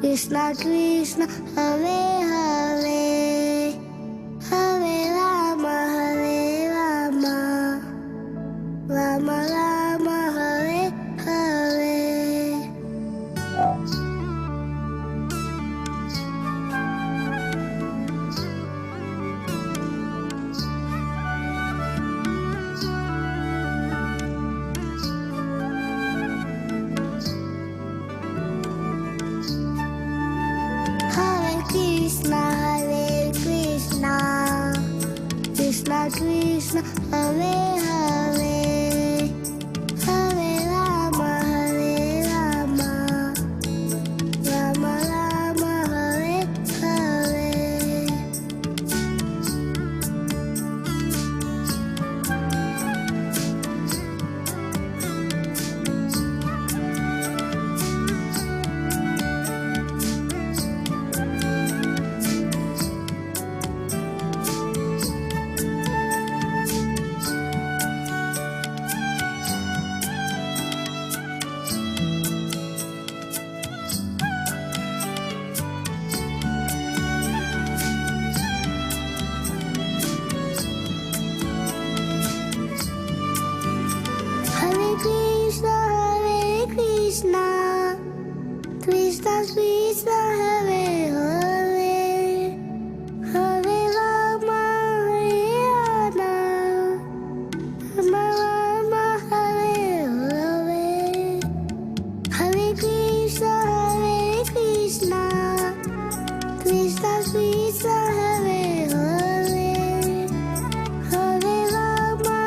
Krishna Krishna Hare Hare Hare Rama Rama Rama Hare Hare. Krishna Krishna Hare Hare Hare Rama Rama Rama Hare Hare. Krishna Krishna Hare Hare Hare Rama Rama Rama Hare Hare. Hare Krishna Krishna Krishna Hare Hare Hare Rama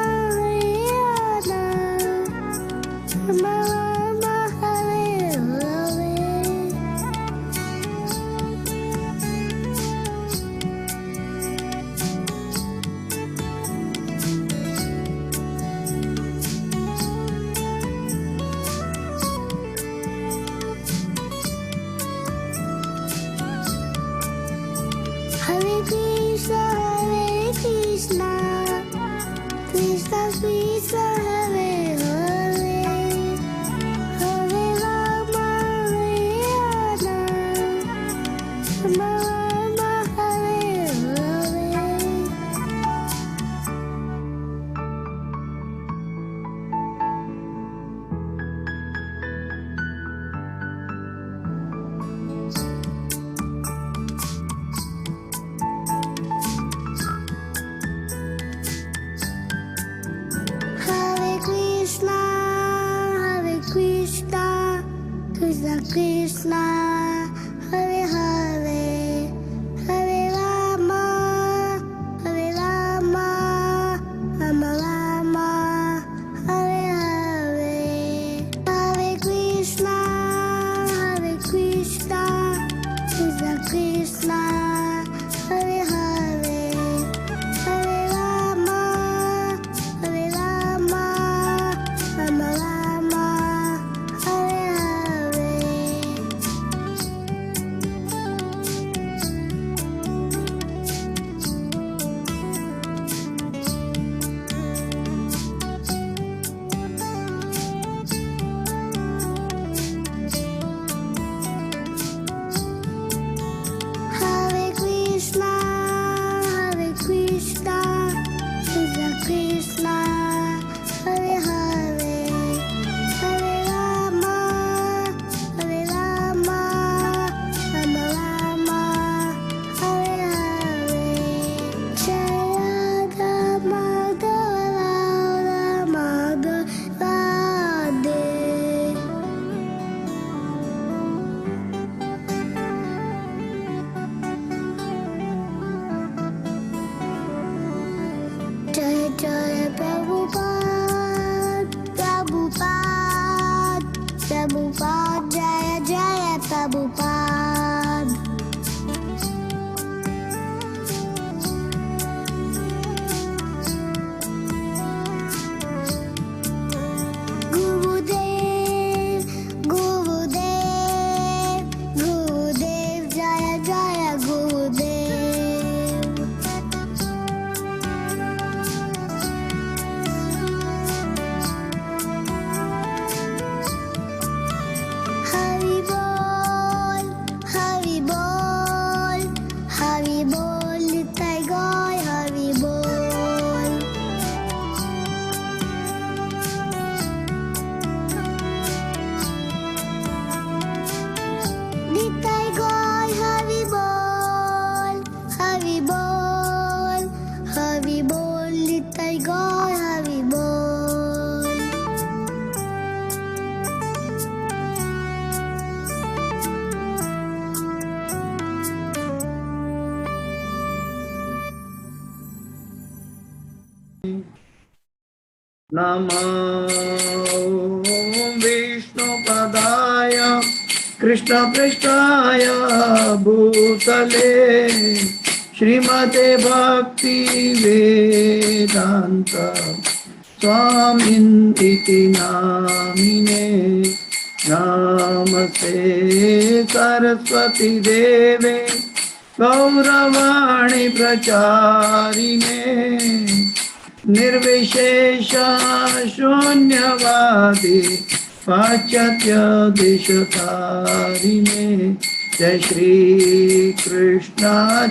Rama Rama Hare Hare. Hare Krishna Krishna Krishna Hare Hare Hare Rama Rama Rama Hare Hare. Hare नमो विष्णुपदाय कृष्णपृष्ठाय भूतले श्रीमते भक्ति वेदांत स्वामिन्ति नामिने नमस्ते सरस्वती देवे गौरवाणी प्रचारिणे निर्विशेष शून्यवादी पाश्चात्य देशतारिणे जय श्री कृष्ण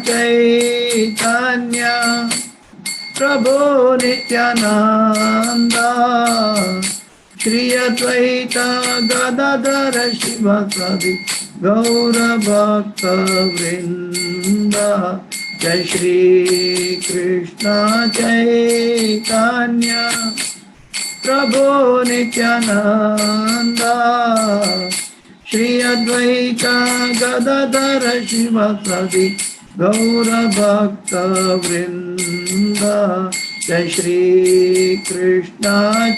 चैतन्य प्रभु नित्यानंद श्री अद्वैत गदाधर शिवसदि गौर भक्त वृंद जय श्री कृष्ण चैतन्य प्रभु नित्यानंद श्री अद्वैत गदाधर शिवसदि गौर भक्त वृंद जय श्री कृष्ण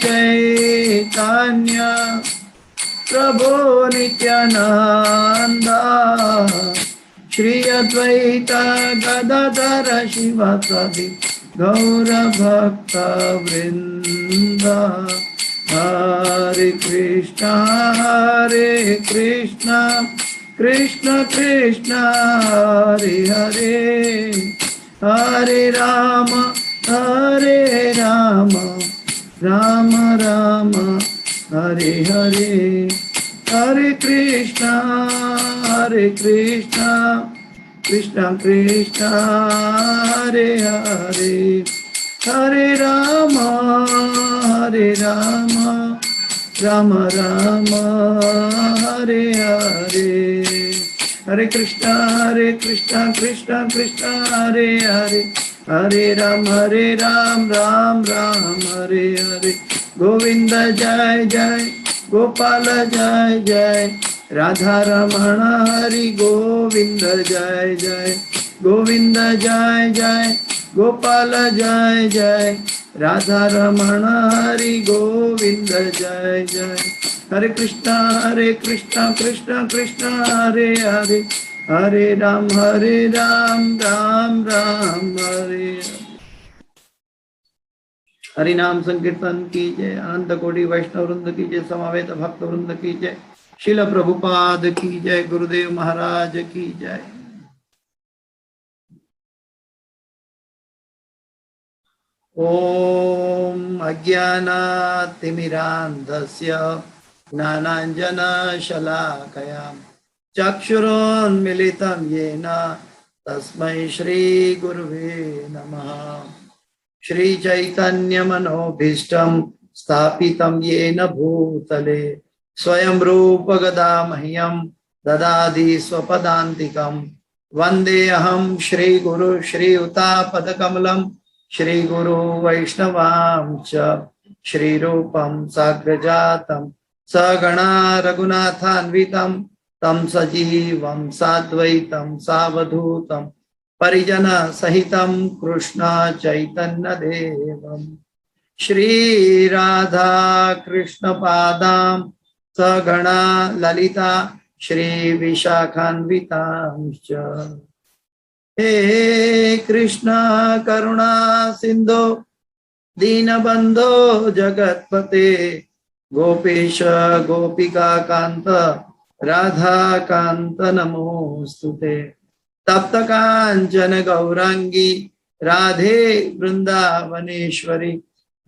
चैतन्य प्रभु नित्यानंद श्री अद्वैत गदाधर शिवसदि गौर भक्त वृंद हरे कृष्ण कृष्ण कृष्ण हरे हरे हरे राम राम राम हरे हरे हरे कृष्ण कृष्ण कृष्ण हरे हरे हरे राम राम राम हरे हरे हरे कृष्ण कृष्ण कृष्ण हरे हरे हरे राम राम राम हरे हरे गोविंद जय जय गोपाल जय जय राधा रमण हरि गोविंद जय जय गोविंद जय जय गोपाल जय जय राधा रमण हरि गोविंद जय जय हरे कृष्ण कृष्ण कृष्ण हरे हरे हरे राम राम राम हरे हरि नाम संकीर्तन की जय। अनंत कोटि वैष्णव वृंद की जय। समावेत भक्त वृंद की जय। शिल प्रभुपाद की जय। गुरुदेव महाराज की जय। ओम अज्ञानातिमिरान्धस्य ज्ञानाञ्जनशलाकया चक्षुरोन्मिलितं येन तस्मै श्रीगुरुवे नमः। श्रीचैतन्यमनोभीष्टं स्थापितं येन भूतले स्वयं रूप गदा मह्यं ददाति स्वपदान्तिकं। वन्देऽहं श्रीगुरु श्रीयुतापदकमलं श्रीगुरु वैष्णवांश्च श्रीरूपं साग्रजातं सगणा रघुनाथान्वितं तं सजीवं साद्वैतं सावधूतं परिजन सहितं कृष्ण चैतन्य देवं श्री राधा कृष्ण पादां सगणा ललिता श्री विशाखान्वितांश्च। हे कृष्ण करुणा सिंधु दीनबंधो जगत्पते गोपेश गोपिका कांत राधा कांत नमोस्तुते। तप्त कांचन गौरांगी राधे वृंदावनेश्वरी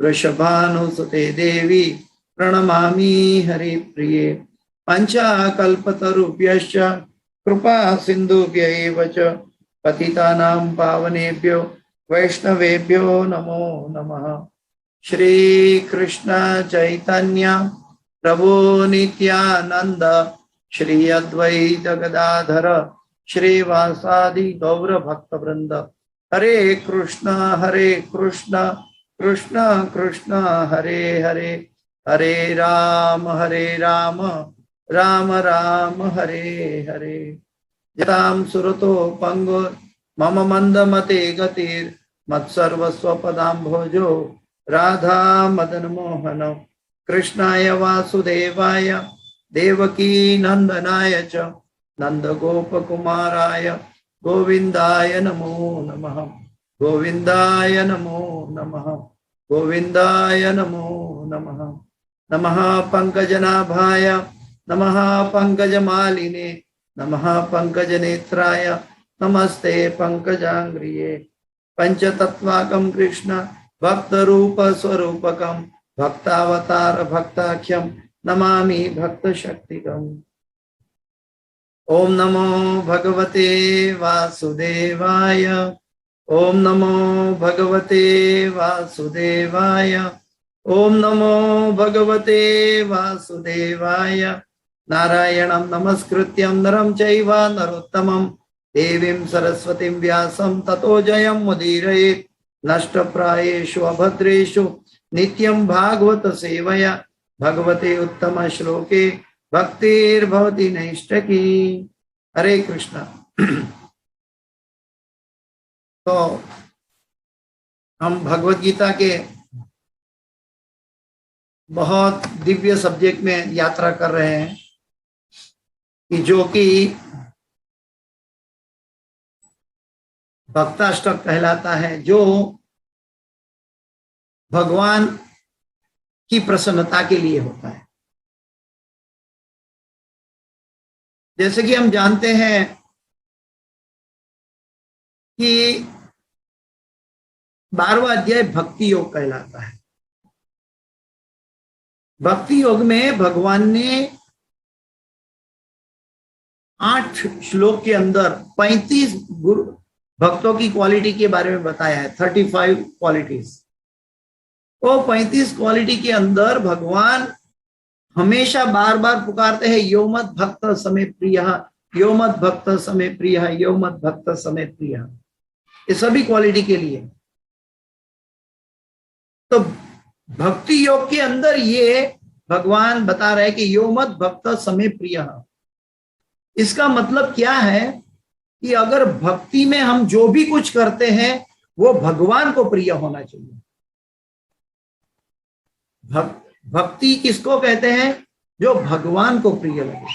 वृषभानुसुते देवी प्रणमामि हरिप्रिये। पंचाकल्पतरुभ्यश्च कृपा सिन्धुभ्यैव च पतितानां पावनेभ्यो वैष्णवेभ्यो नमो नमः। श्री कृष्ण चैतन्य प्रभु नित्यानंद श्री अद्वैत गदाधर श्रीवासादि गौर भक्त वृंद हरे कृष्ण कृष्ण कृष्ण हरे हरे हरे राम राम राम हरे हरे। जतां सुरतो पंगुर मम मंदमते गतिर मत्सर्वस्व पदाम्भोजो राधा मदन मोहन कृष्णाय वासुदेवाय देवकी नंदनाय च नंद गोप कुमाराय गोविंदाय नमो नमः गोविंदाय नमो नमः गोविंदाय नमो नमः नमः पंकजनाभाय नमः पंकजमालिने नमः पंकजनेत्राय नमस्ते पंकजांग्रिये पंचतत्वाकं कृष्ण भक्त रूप स्वरूपकं भक्तावतार भक्ताख्यं नमामि भक्त शक्तिकम्। ओम नमो भगवते वासुदेवाय ओम नमो भगवते वासुदेवाय ओम नमो भगवते वासुदेवाय नारायणं नमस्कृत्यं नरं चैव नरोत्तमं देवीं सरस्वतीं व्यासं ततो जयं मुदीरयेत् नष्टप्रायेषु अभद्रेषु नित्यं भागवत सेवया भगवते उत्तम श्लोके भक्तिर्भवति नैष्ठकी। हरे कृष्णा। तो हम भगवत गीता के बहुत दिव्य सब्जेक्ट में यात्रा कर रहे हैं कि जो कि भक्ताष्टक कहलाता है, जो भगवान की प्रसन्नता के लिए होता है। जैसे कि हम जानते हैं कि 12वां अध्याय भक्ति योग कहलाता है। भक्ति योग में भगवान ने 8 श्लोक के अंदर 35 गुरु भक्तों की क्वालिटी के बारे में बताया है, 35 क्वालिटीज। वो 35 क्वालिटी के अंदर भगवान हमेशा बार बार पुकारते हैं, यो मत भक्त समे प्रिय, यो मत भक्त समे प्रिय, यो मत भक्त समे प्रिय। ये सभी क्वालिटी के लिए। तो भक्ति योग के अंदर ये भगवान बता रहे हैं कि यो मत भक्त समे प्रिय। इसका मतलब क्या है कि अगर भक्ति में हम जो भी कुछ करते हैं वो भगवान को प्रिय होना चाहिए। भक्ति किसको कहते हैं? जो भगवान को प्रिय लगे।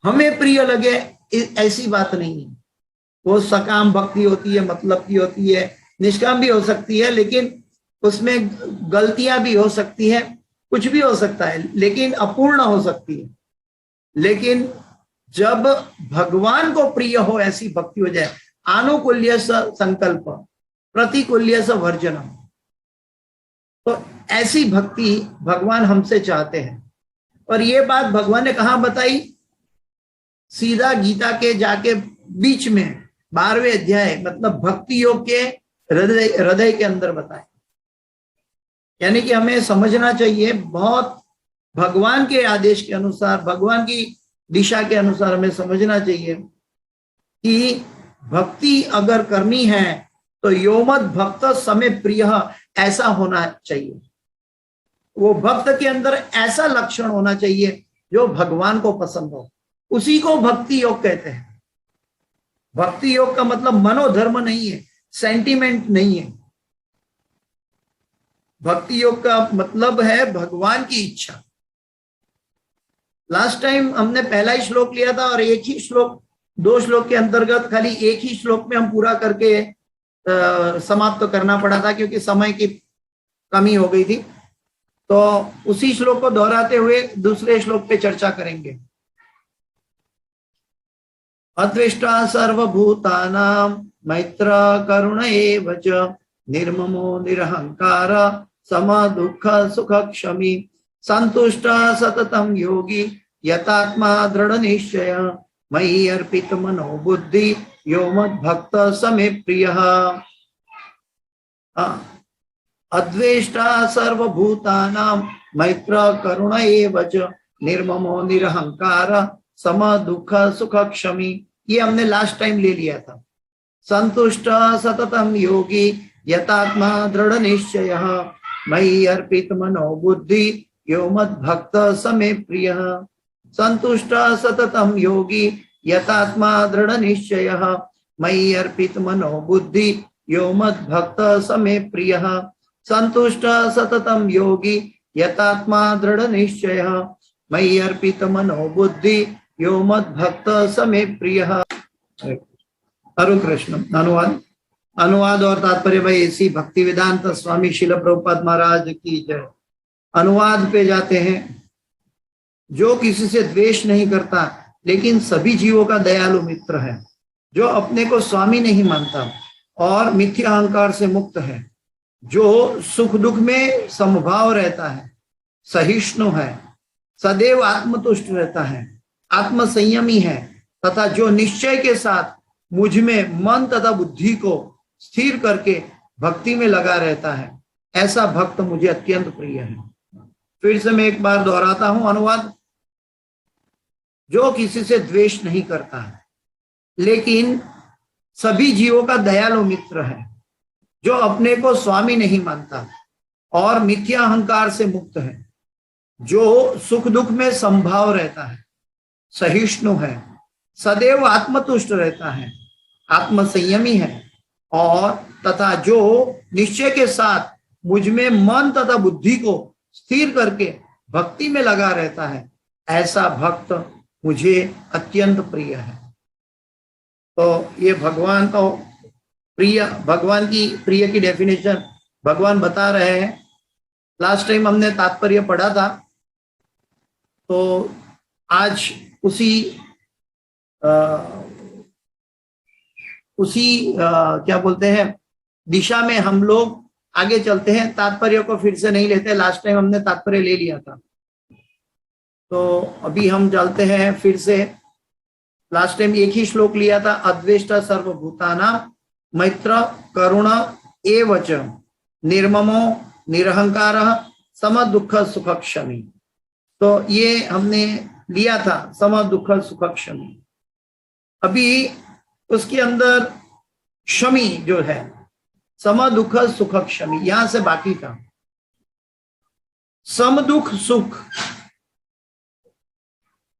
हमें प्रिय लगे ऐसी बात नहीं है। वो सकाम भक्ति होती है, मतलब की होती है, निष्काम भी हो सकती है, लेकिन उसमें गलतियां भी हो सकती है, कुछ भी हो सकता है, लेकिन अपूर्ण हो सकती है। लेकिन जब भगवान को प्रिय हो ऐसी भक्ति हो जाए, आनुकूल्य संकल्प प्रतिकूल्य वर्जनम, तो ऐसी भक्ति भगवान हमसे चाहते हैं। और ये बात भगवान ने कहाँ बताई? सीधा गीता के जाके बीच में 12वें अध्याय, मतलब भक्ति योग के हृदय के अंदर बताए। यानी कि हमें समझना चाहिए, बहुत भगवान के आदेश के अनुसार, भगवान की दिशा के अनुसार हमें समझना चाहिए कि भक्ति अगर करनी है तो यो मत भक्त समे प्रिय ऐसा होना चाहिए। वो भक्त के अंदर ऐसा लक्षण होना चाहिए जो भगवान को पसंद हो, उसी को भक्ति योग कहते हैं। भक्ति योग का मतलब मनोधर्म नहीं है, सेंटिमेंट नहीं है। भक्ति योग का मतलब है भगवान की इच्छा। लास्ट टाइम हमने पहला ही श्लोक लिया था और एक ही श्लोक, 2 श्लोक के अंतर्गत खाली एक ही श्लोक में हम पूरा करके समाप्त करना पड़ा था, क्योंकि समय की कमी हो गई थी। तो उसी श्लोक को दोहराते हुए दूसरे श्लोक पे चर्चा करेंगे। अद्वेष्टा सर्वभूतानां मैत्र करुण एव च निर्ममो निरहंकार सम दुःख सुख क्षमी संतुष्ट सततं योगी यतात्मा दृढ़ निश्चय मयि अर्पित मनो बुद्धि यो मद भक्त समे प्रियः। अद्वेष्टा सर्वभूतानां मैत्र करुण एव च निर्ममो निरहंकार सम दुःख सुख क्षमी, ये हमने लास्ट टाइम ले लिया था। संतुष्ट सततं योगी यतात्मा दृढ़ निश्चय मयि अर्पित मनो बुद्धि यो मद भक्त समे प्रियः। संतुष्ट सततं योगी यतात्मा दृढ़ निश्चय मयि अर्पित मनो बुद्धि यो मद भक्त समे प्रियः। संतुष्ट सततम योगी यतात्मा दृढ़ निश्चय मयि अर्पित मनो बुद्धि यो मद भक्त समे प्रिय। हरे कृष्ण। अनुवाद और तात्पर्य भाई इसी भक्ति वेदांत स्वामी शिल प्रभुपाद महाराज की जय। अनुवाद पे जाते हैं। जो किसी से द्वेष नहीं करता लेकिन सभी जीवों का दयालु मित्र है, जो अपने को स्वामी नहीं मानता और मिथ्या अहंकार से मुक्त है, जो सुख दुख में समभाव रहता है, सहिष्णु है, सदैव आत्मतुष्ट रहता है, आत्म संयमी है तथा जो निश्चय के साथ मुझ में मन तथा बुद्धि को स्थिर करके भक्ति में लगा रहता है, ऐसा भक्त मुझे अत्यंत प्रिय है। फिर से मैं एक बार दोहराता हूं अनुवाद। जो किसी से द्वेष नहीं करता है लेकिन सभी जीवों का दयालु मित्र है, जो अपने को स्वामी नहीं मानता और मिथ्या अहंकार से मुक्त है, जो सुख दुख में समभाव रहता है, सहिष्णु है, सदैव आत्मतुष्ट रहता है, आत्म संयमी है और तथा जो निश्चय के साथ मुझ में मन तथा बुद्धि को स्थिर करके भक्ति में लगा रहता है, ऐसा भक्त मुझे अत्यंत प्रिय है। तो ये भगवान का प्रिय, भगवान की प्रिय की डेफिनेशन भगवान बता रहे हैं। लास्ट टाइम हमने तात्पर्य पढ़ा था, तो आज उसी क्या बोलते हैं दिशा में हम लोग आगे चलते हैं। तात्पर्य को फिर से नहीं लेते, लास्ट टाइम हमने तात्पर्य ले लिया था, तो अभी हम चलते हैं फिर से। लास्ट टाइम एक ही श्लोक लिया था, अद्वेष्टा सर्वभूतानां मैत्र करुण एवच निर्ममो निरहंकारः सम दुख सुख क्षमी। तो ये हमने लिया था, सम दुख सुख क्षमी। अभी उसके अंदर क्षमी जो है, सम दुख सुख क्षमी, यहां से बाकी था। सम दुख सुख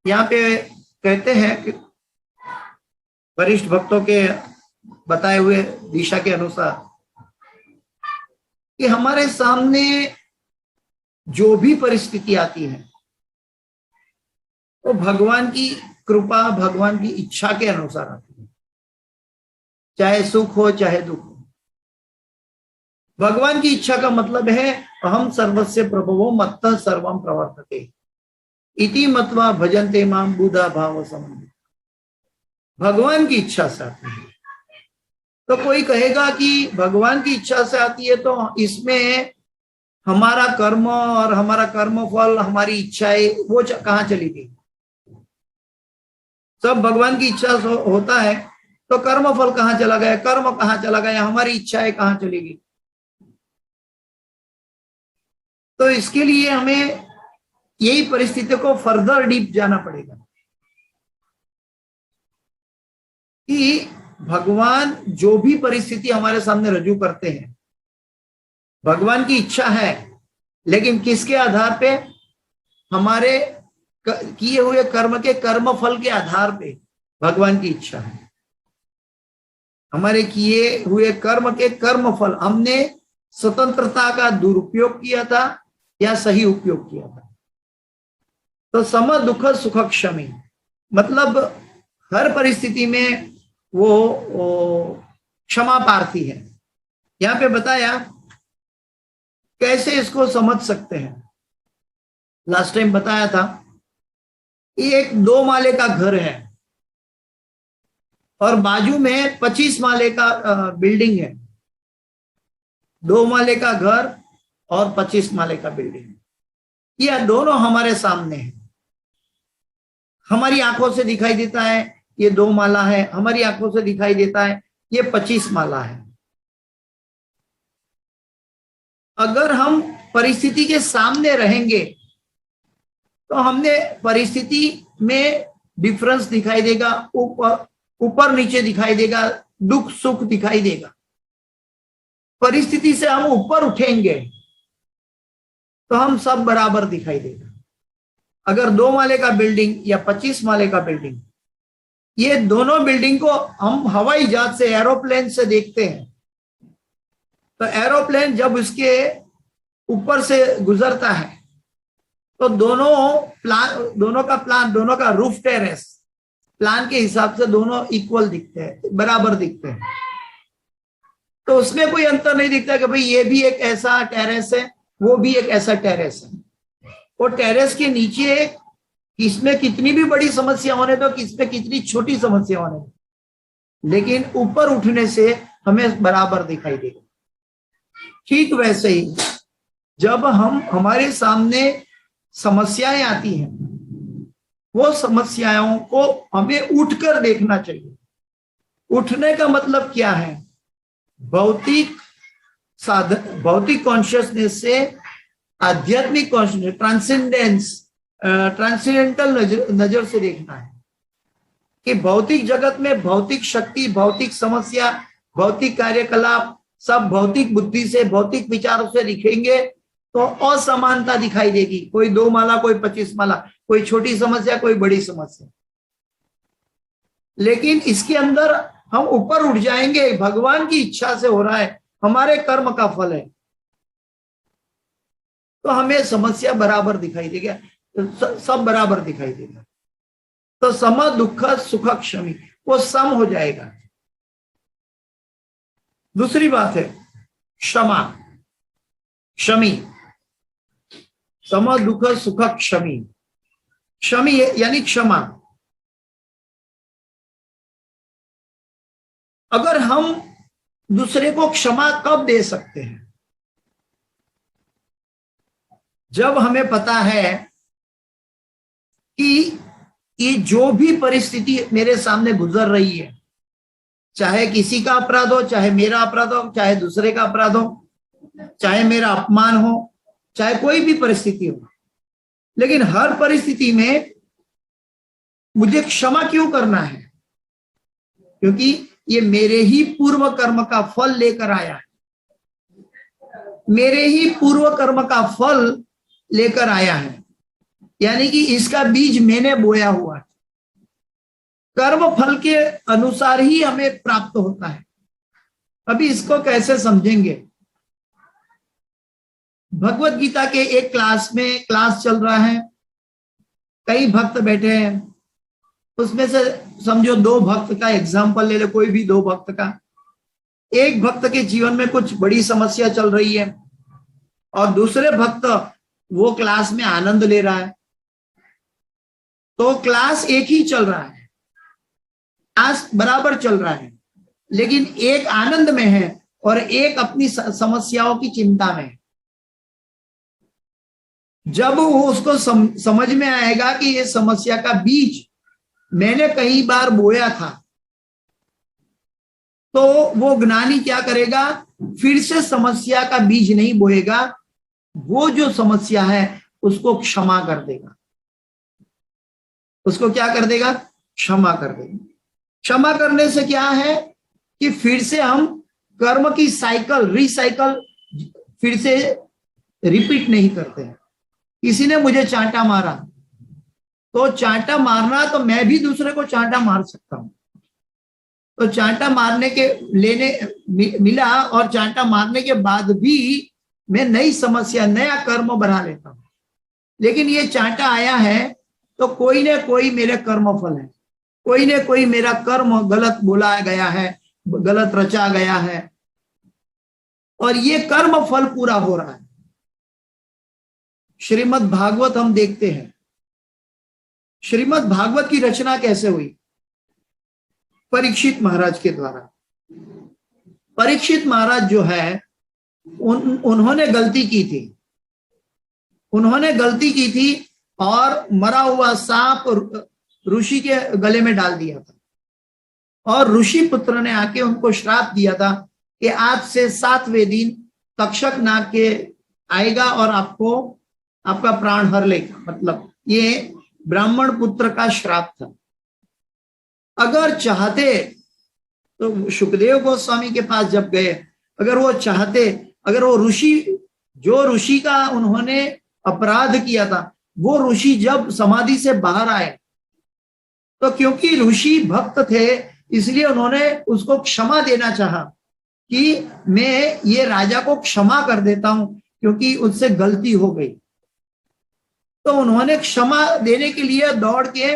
यहाँ पे कहते हैं कि वरिष्ठ भक्तों के बताए हुए दिशा के अनुसार कि हमारे सामने जो भी परिस्थिति आती है वो भगवान की कृपा, भगवान की इच्छा के अनुसार आती है, चाहे सुख हो चाहे दुख हो। भगवान की इच्छा का मतलब है अहम सर्वस्य प्रभवो मत्तः सर्वं प्रवर्तते इति मत्वा भजन्ते माम बुधा भाव संबंध। भगवान की इच्छा से आती है। तो कोई कहेगा कि भगवान की इच्छा से आती है तो इसमें हमारा कर्म और हमारा कर्म फल, हमारी इच्छाएं वो कहाँ चली गई? सब भगवान की इच्छा होता है तो कर्म फल कहाँ चला गया, कर्म कहाँ चला गया, हमारी इच्छाएं कहाँ चली गई? तो इसके लिए हमें यही परिस्थिति को फर्दर डीप जाना पड़ेगा कि भगवान जो भी परिस्थिति हमारे सामने रजू करते हैं, भगवान की इच्छा है, लेकिन किसके आधार पे? हमारे किए हुए कर्म के कर्म फल के आधार पे भगवान की इच्छा है। हमारे किए हुए कर्म के कर्म फल, हमने स्वतंत्रता का दुरुपयोग किया था या सही उपयोग किया था। तो सम दुख सुख क्षमी मतलब हर परिस्थिति में वो क्षमा प्रार्थी है। यहाँ पे बताया कैसे इसको समझ सकते हैं। लास्ट टाइम बताया था एक 2 माले का घर है और बाजू में 25 माले का बिल्डिंग है। 2 माले का घर और 25 माले का बिल्डिंग, यह दोनों हमारे सामने है। हमारी आंखों से दिखाई देता है ये 2 माला है, हमारी आंखों से दिखाई देता है ये 25 माला है। अगर हम परिस्थिति के सामने रहेंगे तो हमने परिस्थिति में डिफरेंस दिखाई देगा, ऊपर नीचे दिखाई देगा, दुख सुख दिखाई देगा। परिस्थिति से हम ऊपर उठेंगे तो हम सब बराबर दिखाई देगा। अगर 2 माले का बिल्डिंग या 25 माले का बिल्डिंग, ये दोनों बिल्डिंग को हम हवाई जहाज से, एरोप्लेन से देखते हैं तो एरोप्लेन जब उसके ऊपर से गुजरता है तो दोनों का रूफ टेरेस प्लान के हिसाब से दोनों इक्वल दिखते हैं, बराबर दिखते हैं। तो उसमें कोई अंतर नहीं दिखता कि भाई ये भी एक ऐसा टेरेस है, वो भी एक ऐसा टेरेस है। वो टेरेस के नीचे किसमें कितनी भी बड़ी समस्या होने दो, किसमें कितनी छोटी समस्या होने दो, लेकिन ऊपर उठने से हमें बराबर दिखाई देगा। ठीक वैसे ही जब हमारे सामने समस्याएं आती हैं, वो समस्याओं को हमें उठकर देखना चाहिए। उठने का मतलब क्या है? भौतिक कॉन्शियसनेस से आध्यात्मिक कॉन्शियसनेस, ट्रांसेंडेंटल नजर से देखना है कि भौतिक जगत में भौतिक शक्ति, भौतिक समस्या, भौतिक कार्यकलाप सब भौतिक बुद्धि से, भौतिक विचारों से दिखेंगे तो असमानता दिखाई देगी। कोई 2 माला, कोई 25 माला, कोई छोटी समस्या, कोई बड़ी समस्या। लेकिन इसके अंदर हम ऊपर उठ जाएंगे, भगवान की इच्छा से हो रहा है, हमारे कर्म का फल है, तो हमें समस्या बराबर दिखाई देगा, सब बराबर दिखाई देगा। तो सम दुख सुख क्षमी, वो सम हो जाएगा। दूसरी बात है क्षमा, क्षमी, सम दुख सुख क्षमी। क्षमी यानी क्षमा। अगर हम दूसरे को क्षमा कब दे सकते हैं? जब हमें पता है कि ये जो भी परिस्थिति मेरे सामने गुजर रही है, चाहे किसी का अपराध हो, चाहे मेरा अपराध हो, चाहे दूसरे का अपराध हो, चाहे मेरा अपमान हो, चाहे कोई भी परिस्थिति हो, लेकिन हर परिस्थिति में मुझे क्षमा क्यों करना है? क्योंकि ये मेरे ही पूर्व कर्म का फल लेकर आया है, मेरे ही पूर्व कर्म का फल लेकर आया है, यानी कि इसका बीज मैंने बोया हुआ है। कर्म फल के अनुसार ही हमें प्राप्त होता है। अभी इसको कैसे समझेंगे? भगवत गीता के एक क्लास चल रहा है, कई भक्त बैठे हैं, उसमें से समझो 2 भक्त का एग्जाम्पल ले लो, कोई भी 2 भक्त का। एक भक्त के जीवन में कुछ बड़ी समस्या चल रही है और दूसरे भक्त वो क्लास में आनंद ले रहा है, तो क्लास एक ही चल रहा है, क्लास बराबर चल रहा है, लेकिन एक आनंद में है और एक अपनी समस्याओं की चिंता में है। जब वो उसको समझ में आएगा कि ये समस्या का बीज मैंने कई बार बोया था, तो वो ज्ञानी क्या करेगा? फिर से समस्या का बीज नहीं बोएगा, वो जो समस्या है उसको क्षमा कर देगा। उसको क्या कर देगा? क्षमा कर देगा। क्षमा करने से क्या है कि फिर से हम कर्म की रिसाइकल फिर से रिपीट नहीं करते हैं। किसी ने मुझे चांटा मारा, तो चांटा मारना तो मैं भी दूसरे को चांटा मार सकता हूं, तो चांटा मारने के मिला और चांटा मारने के बाद भी मैं नई समस्या, नया कर्म बना लेता हूं। लेकिन ये चांटा आया है तो कोई ना कोई मेरे कर्म फल है, कोई ना कोई मेरा कर्म गलत बोला गया है, गलत रचा गया है, और ये कर्म फल पूरा हो रहा है। श्रीमद् भागवत हम देखते हैं, श्रीमद् भागवत की रचना कैसे हुई? परीक्षित महाराज के द्वारा। परीक्षित महाराज जो है उन्होंने गलती की थी, और मरा हुआ सांप ऋषि के गले में डाल दिया था, और ऋषि पुत्र ने आके उनको श्राप दिया था कि आज से 7वें दिन तक्षक नाग के आएगा और आपका प्राण हर लेगा। मतलब ये ब्राह्मण पुत्र का श्राप था। अगर चाहते तो सुखदेव गोस्वामी के पास जब गए, अगर वो चाहते, अगर वो ऋषि का उन्होंने अपराध किया था, वो ऋषि जब समाधि से बाहर आए, तो क्योंकि ऋषि भक्त थे इसलिए उन्होंने उसको क्षमा देना चाहा कि मैं ये राजा को क्षमा कर देता हूं क्योंकि उससे गलती हो गई। तो उन्होंने क्षमा देने के लिए दौड़ के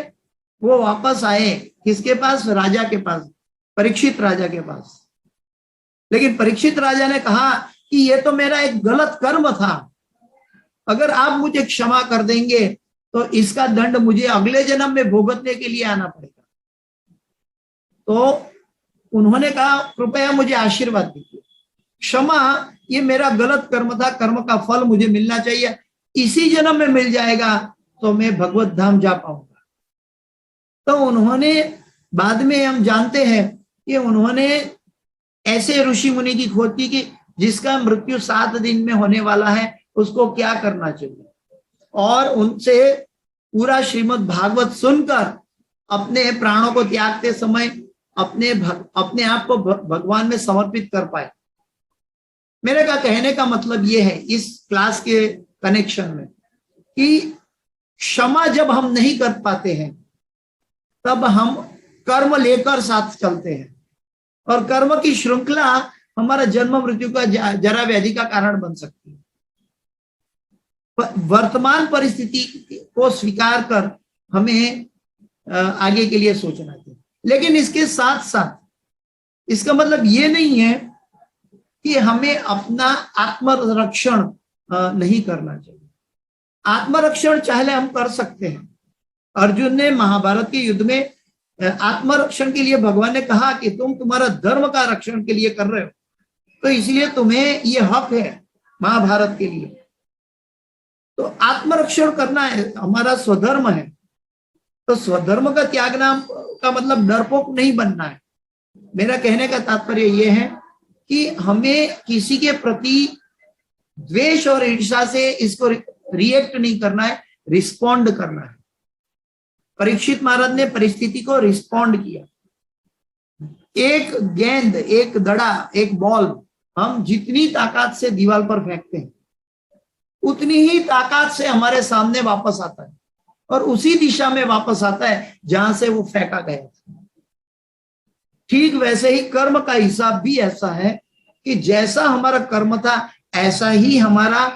वो वापस आए, किसके पास? राजा के पास, परीक्षित राजा के पास। लेकिन परीक्षित राजा ने कहा कि ये तो मेरा एक गलत कर्म था, अगर आप मुझे क्षमा कर देंगे तो इसका दंड मुझे अगले जन्म में भुगतने के लिए आना पड़ेगा। तो उन्होंने कहा कृपया मुझे आशीर्वाद दीजिए, क्षमा, ये मेरा गलत कर्म था, कर्म का फल मुझे मिलना चाहिए, इसी जन्म में मिल जाएगा तो मैं भगवत धाम जा पाऊंगा। तो उन्होंने, बाद में हम जानते हैं कि उन्होंने ऐसे ऋषि मुनि की खोज की कि जिसका मृत्यु 7 दिन में होने वाला है उसको क्या करना चाहिए, और उनसे पूरा श्रीमद् भागवत सुनकर अपने प्राणों को त्यागते समय अपने आप को भगवान में समर्पित कर पाए। मेरे का कहने का मतलब ये है इस क्लास के कनेक्शन में कि क्षमा जब हम नहीं कर पाते हैं तब हम कर्म लेकर साथ चलते हैं, और कर्म की श्रृंखला हमारा जन्म मृत्यु का जरा व्याधि का कारण बन सकती है। वर्तमान परिस्थिति को स्वीकार कर हमें आगे के लिए सोचना चाहिए। लेकिन इसके साथ साथ इसका मतलब ये नहीं है कि हमें अपना आत्मरक्षण नहीं करना चाहिए। आत्मरक्षण चाहे हम कर सकते हैं। अर्जुन ने महाभारत के युद्ध में आत्मरक्षण के लिए भगवान ने कहा कि तुम तुम्हारा धर्म का रक्षण के लिए कर रहे हो, तो इसलिए तुम्हें ये हक है महाभारत के लिए। तो आत्मरक्षण करना है, हमारा स्वधर्म है। तो स्वधर्म का त्यागना का मतलब डरपोक नहीं बनना है। मेरा कहने का तात्पर्य यह है कि हमें किसी के प्रति द्वेष और ईर्ष्या से इसको रिएक्ट नहीं करना है, रिस्पॉन्ड करना है। परीक्षित महाराज ने परिस्थिति को रिस्पॉन्ड किया। एक गेंद, एक दड़ा, एक बॉल हम जितनी ताकत से दीवार पर फेंकते हैं उतनी ही ताकत से हमारे सामने वापस आता है, और उसी दिशा में वापस आता है जहां से वो फेंका गया था। ठीक वैसे ही कर्म का हिसाब भी ऐसा है कि जैसा हमारा कर्म था ऐसा ही हमारा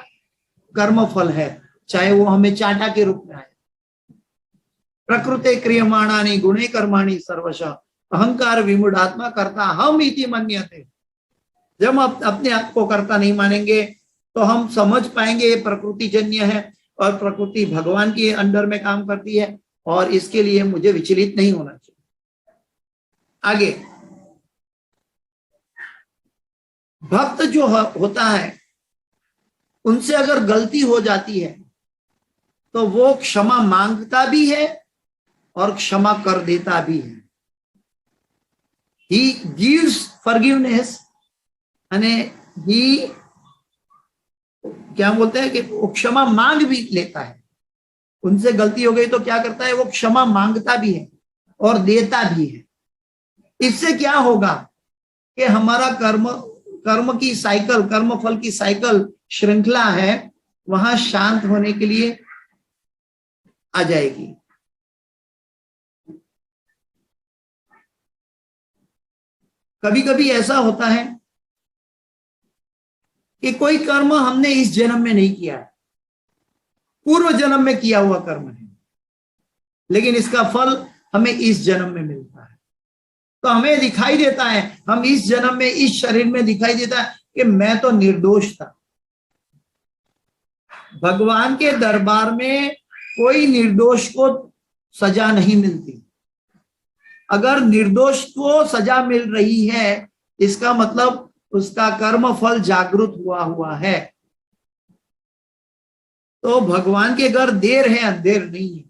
कर्म फल है, चाहे वो हमें चाटा के रूप में आए। प्रकृते क्रियमाणानि गुणे कर्माणि सर्वशः अहंकार विमूढ़ात्मा कर्ता हम इति मन्यते। जब हम अपने आप को कर्ता नहीं मानेंगे तो हम समझ पाएंगे ये प्रकृति जन्य है और प्रकृति भगवान के अंडर में काम करती है, और इसके लिए मुझे विचलित नहीं होना चाहिए। आगे भक्त जो होता है उनसे अगर गलती हो जाती है तो वो क्षमा मांगता भी है और क्षमा कर देता भी है। He gives forgiveness यानी ही क्या बोलते हैं कि वो क्षमा मांग भी लेता है। उनसे गलती हो गई तो क्या करता है, वो क्षमा मांगता भी है और देता भी है। इससे क्या होगा कि हमारा कर्म की साइकिल, कर्म फल की साइकिल श्रृंखला है वहां शांत होने के लिए आ जाएगी। कभी कभी ऐसा होता है कि कोई कर्म हमने इस जन्म में नहीं किया है, पूर्व जन्म में किया हुआ कर्म है, लेकिन इसका फल हमें इस जन्म में मिलता है। तो हमें दिखाई देता है, हम इस जन्म में इस शरीर में दिखाई देता है कि मैं तो निर्दोष था। भगवान के दरबार में कोई निर्दोष को सजा नहीं मिलती। अगर निर्दोष को सजा मिल रही है इसका मतलब उसका कर्म फल जागृत हुआ है। तो भगवान के घर देर है, अंधेर नहीं है।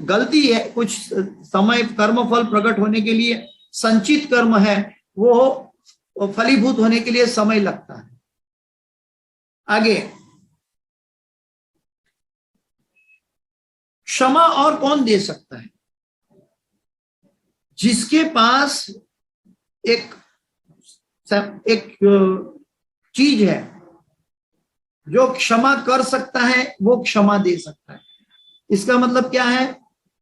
गलती है, कुछ समय कर्म फल प्रकट होने के लिए संचित कर्म है, वो फलीभूत होने के लिए समय लगता है। आगे क्षमा और कौन दे सकता है? जिसके पास एक चीज है जो क्षमा कर सकता है वो क्षमा दे सकता है। इसका मतलब क्या है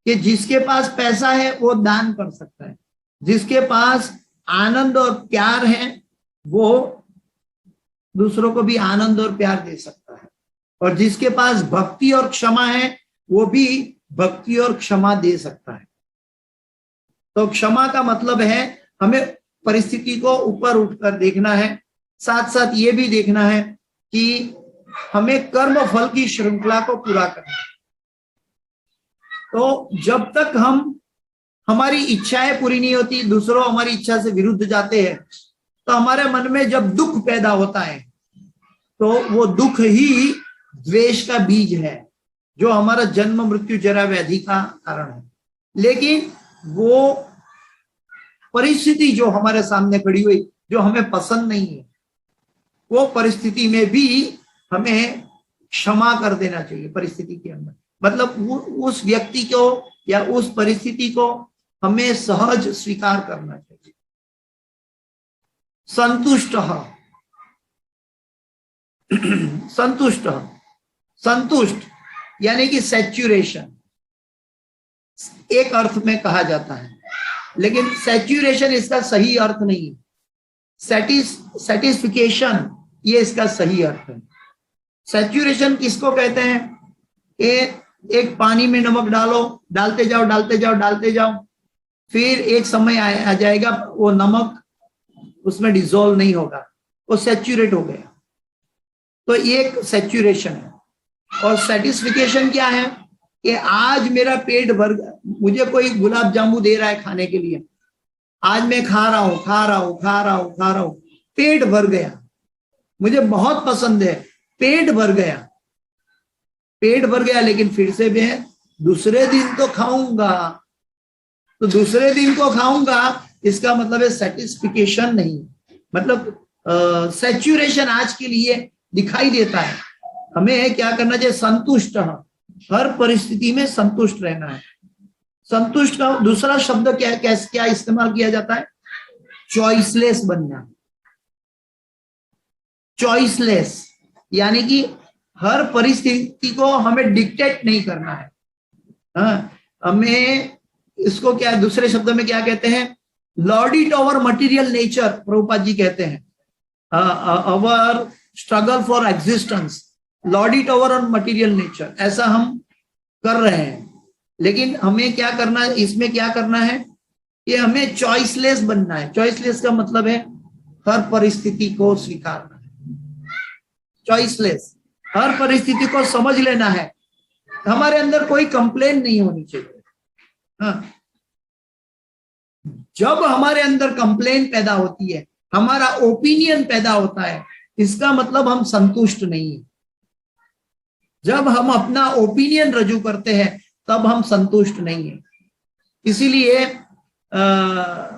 कि जिसके पास पैसा है वो दान कर सकता है, जिसके पास आनंद और प्यार है वो दूसरों को भी आनंद और प्यार दे सकता है। और जिसके पास भक्ति और क्षमा है वो भी भक्ति और क्षमा दे सकता है। तो क्षमा का मतलब है हमें परिस्थिति को ऊपर उठकर देखना है, साथ साथ ये भी देखना है कि हमें कर्म फल की श्रृंखला को पूरा करना है। तो जब तक हमारी इच्छाएं पूरी नहीं होती, दूसरों हमारी इच्छा से विरुद्ध जाते हैं, तो हमारे मन में जब दुख पैदा होता है तो वो दुख ही द्वेष का बीज है, जो हमारा जन्म मृत्यु जरा व्याधि का कारण है। लेकिन वो परिस्थिति जो हमारे सामने खड़ी हुई, जो हमें पसंद नहीं है, वो परिस्थिति में भी हमें क्षमा कर देना चाहिए। परिस्थिति के अंदर मतलब उस व्यक्ति को या उस परिस्थिति को हमें सहज स्वीकार करना चाहिए। संतुष्ट यानी कि सैचुरेशन एक अर्थ में कहा जाता है, लेकिन सैचुरेशन इसका सही अर्थ नहीं है। सेटिस्फिकेशन ये इसका सही अर्थ है। सैचुरेशन किसको कहते हैं? एक पानी में नमक डालो, डालते जाओ, फिर एक समय आ जाएगा वो नमक उसमें डिसॉल्व नहीं होगा, वो सैचुरेट हो गया। तो ये एक सैचुरेशन है। और सेटिस्फिकेशन क्या है कि आज मेरा पेट भर, मुझे कोई गुलाब जामुन दे रहा है खाने के लिए, आज मैं खा रहा हूं, पेट भर गया, मुझे बहुत पसंद है, पेट भर गया, लेकिन फिर से मैं दूसरे दिन तो खाऊंगा। तो दूसरे दिन को खाऊंगा इसका मतलब है सेटिस्फिकेशन नहीं, मतलब सैचुरेशन आज के लिए दिखाई देता है। हमें क्या करना चाहिए? संतुष्ट, हर परिस्थिति में संतुष्ट रहना है। संतुष्ट का दूसरा शब्द क्या इस्तेमाल किया जाता है? चॉइसलेस बनना। चॉइसलेस यानी कि हर परिस्थिति को हमें डिक्टेट नहीं करना है। हमें इसको क्या दूसरे शब्दों में क्या कहते हैं? Lord it over material nature, Prabhupada ji कहते हैं। Our struggle for existence, lord it over on material nature, ऐसा हम कर रहे हैं। लेकिन हमें क्या करना है? इसमें क्या करना है कि हमें चॉइसलेस बनना है। चॉइसलेस का मतलब है हर परिस्थिति को स्वीकारना है। चॉइसलेस, हर परिस्थिति को समझ लेना है। हमारे अंदर कोई कंप्लेन नहीं होनी चाहिए। हाँ, जब हमारे अंदर कंप्लेन पैदा होती है, हमारा ओपिनियन पैदा होता है, इसका मतलब हम संतुष्ट नहीं है। जब हम अपना ओपिनियन रजू करते हैं तब हम संतुष्ट नहीं है। इसीलिए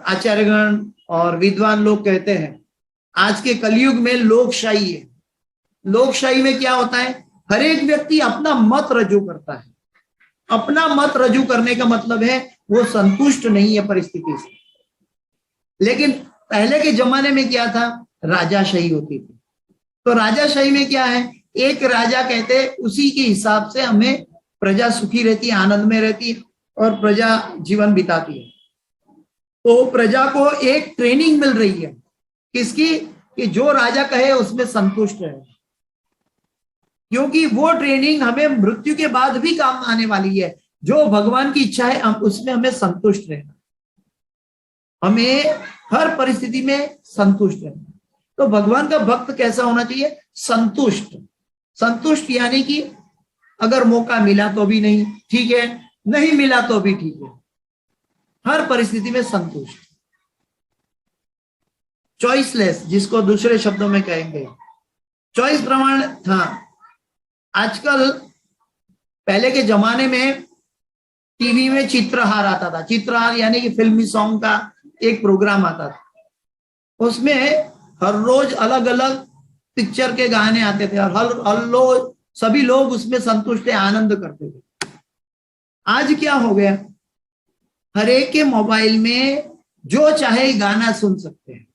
आचार्यगण और विद्वान लोग कहते हैं आज के कलयुग में लोकशाही है। लोकशाही में क्या होता है? हर एक व्यक्ति अपना मत रजू करता है। अपना मत रजू करने का मतलब है वो संतुष्ट नहीं है परिस्थिति से। लेकिन पहले के जमाने में क्या था? राजाशाही होती थी। तो राजाशाही में क्या है? एक राजा कहते उसी के हिसाब से हमें प्रजा सुखी रहती है, आनंद में रहती है और प्रजा जीवन बिताती है। तो प्रजा को एक ट्रेनिंग मिल रही है किसकी? कि जो राजा कहे उसमें संतुष्ट रहे, क्योंकि वो ट्रेनिंग हमें मृत्यु के बाद भी काम आने वाली है। जो भगवान की इच्छा है उसमें हमें संतुष्ट रहना, हमें हर परिस्थिति में संतुष्ट रहना। तो भगवान का भक्त कैसा होना चाहिए? संतुष्ट। संतुष्ट यानी कि अगर मौका मिला तो भी नहीं ठीक है, नहीं मिला तो भी ठीक है, हर परिस्थिति में संतुष्ट। चॉइसलेस, जिसको दूसरे शब्दों में कहेंगे चॉइस प्रमाण था। आजकल पहले के जमाने में टीवी में चित्रहार आता था। चित्रहार यानी कि फिल्मी सॉन्ग का एक प्रोग्राम आता था। उसमें हर रोज अलग अलग पिक्चर के गाने आते थे और हर सभी लोग उसमें संतुष्ट आनंद करते थे। आज क्या हो गया? हर एक के मोबाइल में जो चाहे गाना सुन सकते हैं,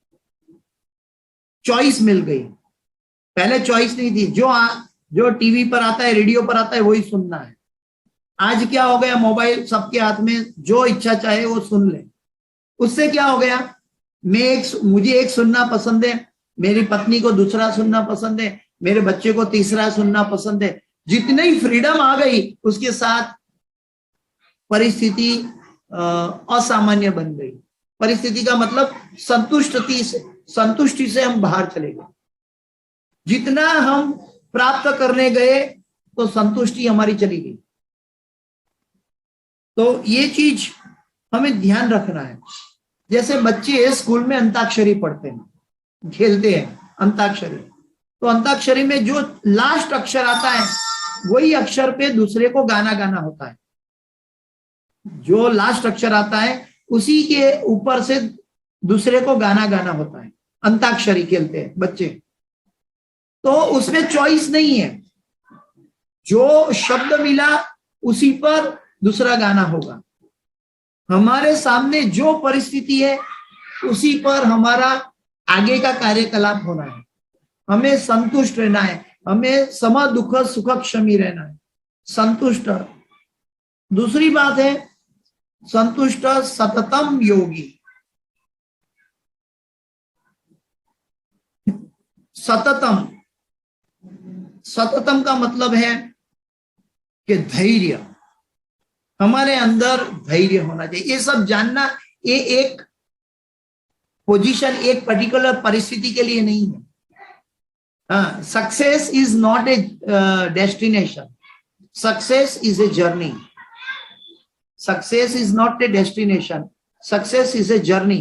चॉइस मिल गई। पहले चॉइस नहीं थी, जो टीवी पर आता है, रेडियो पर आता है, वही सुनना है। आज क्या हो गया? मोबाइल सबके हाथ में, जो इच्छा चाहे वो सुन ले। उससे क्या हो गया? मुझे एक सुनना पसंद है, मेरी पत्नी को दूसरा सुनना पसंद है, मेरे बच्चे को तीसरा सुनना पसंद है। जितनी ही फ्रीडम आ गई उसके साथ परिस्थिति असामान्य बन गई। परिस्थिति का मतलब संतुष्टि से हम बाहर चले गए। जितना हम प्राप्त करने गए तो संतुष्टि हमारी चली गई। तो ये चीज हमें ध्यान रखना है। जैसे बच्चे स्कूल में अंताक्षरी पढ़ते हैं, खेलते हैं अंताक्षरी, तो अंताक्षरी में जो लास्ट अक्षर आता है वही अक्षर पे दूसरे को गाना गाना होता है। जो लास्ट अक्षर आता है उसी के ऊपर से दूसरे को गाना गाना होता है। अंताक्षरी खेलते हैं बच्चे, तो उसमें चॉइस नहीं है। जो शब्द मिला उसी पर दूसरा गाना होगा। हमारे सामने जो परिस्थिति है उसी पर हमारा आगे का कार्यकलाप होना है। हमें संतुष्ट रहना है, हमें सम दुख सुख क्षमी रहना है, संतुष्ट। दूसरी बात है संतुष्ट सततम योगी। सततम, सततम का मतलब है कि धैर्य, हमारे अंदर धैर्य होना चाहिए। ये सब जानना ये एक पोजीशन, एक पर्टिकुलर परिस्थिति के लिए नहीं है। Success is not a destination, success is a journey. Success is not a destination, success is a journey.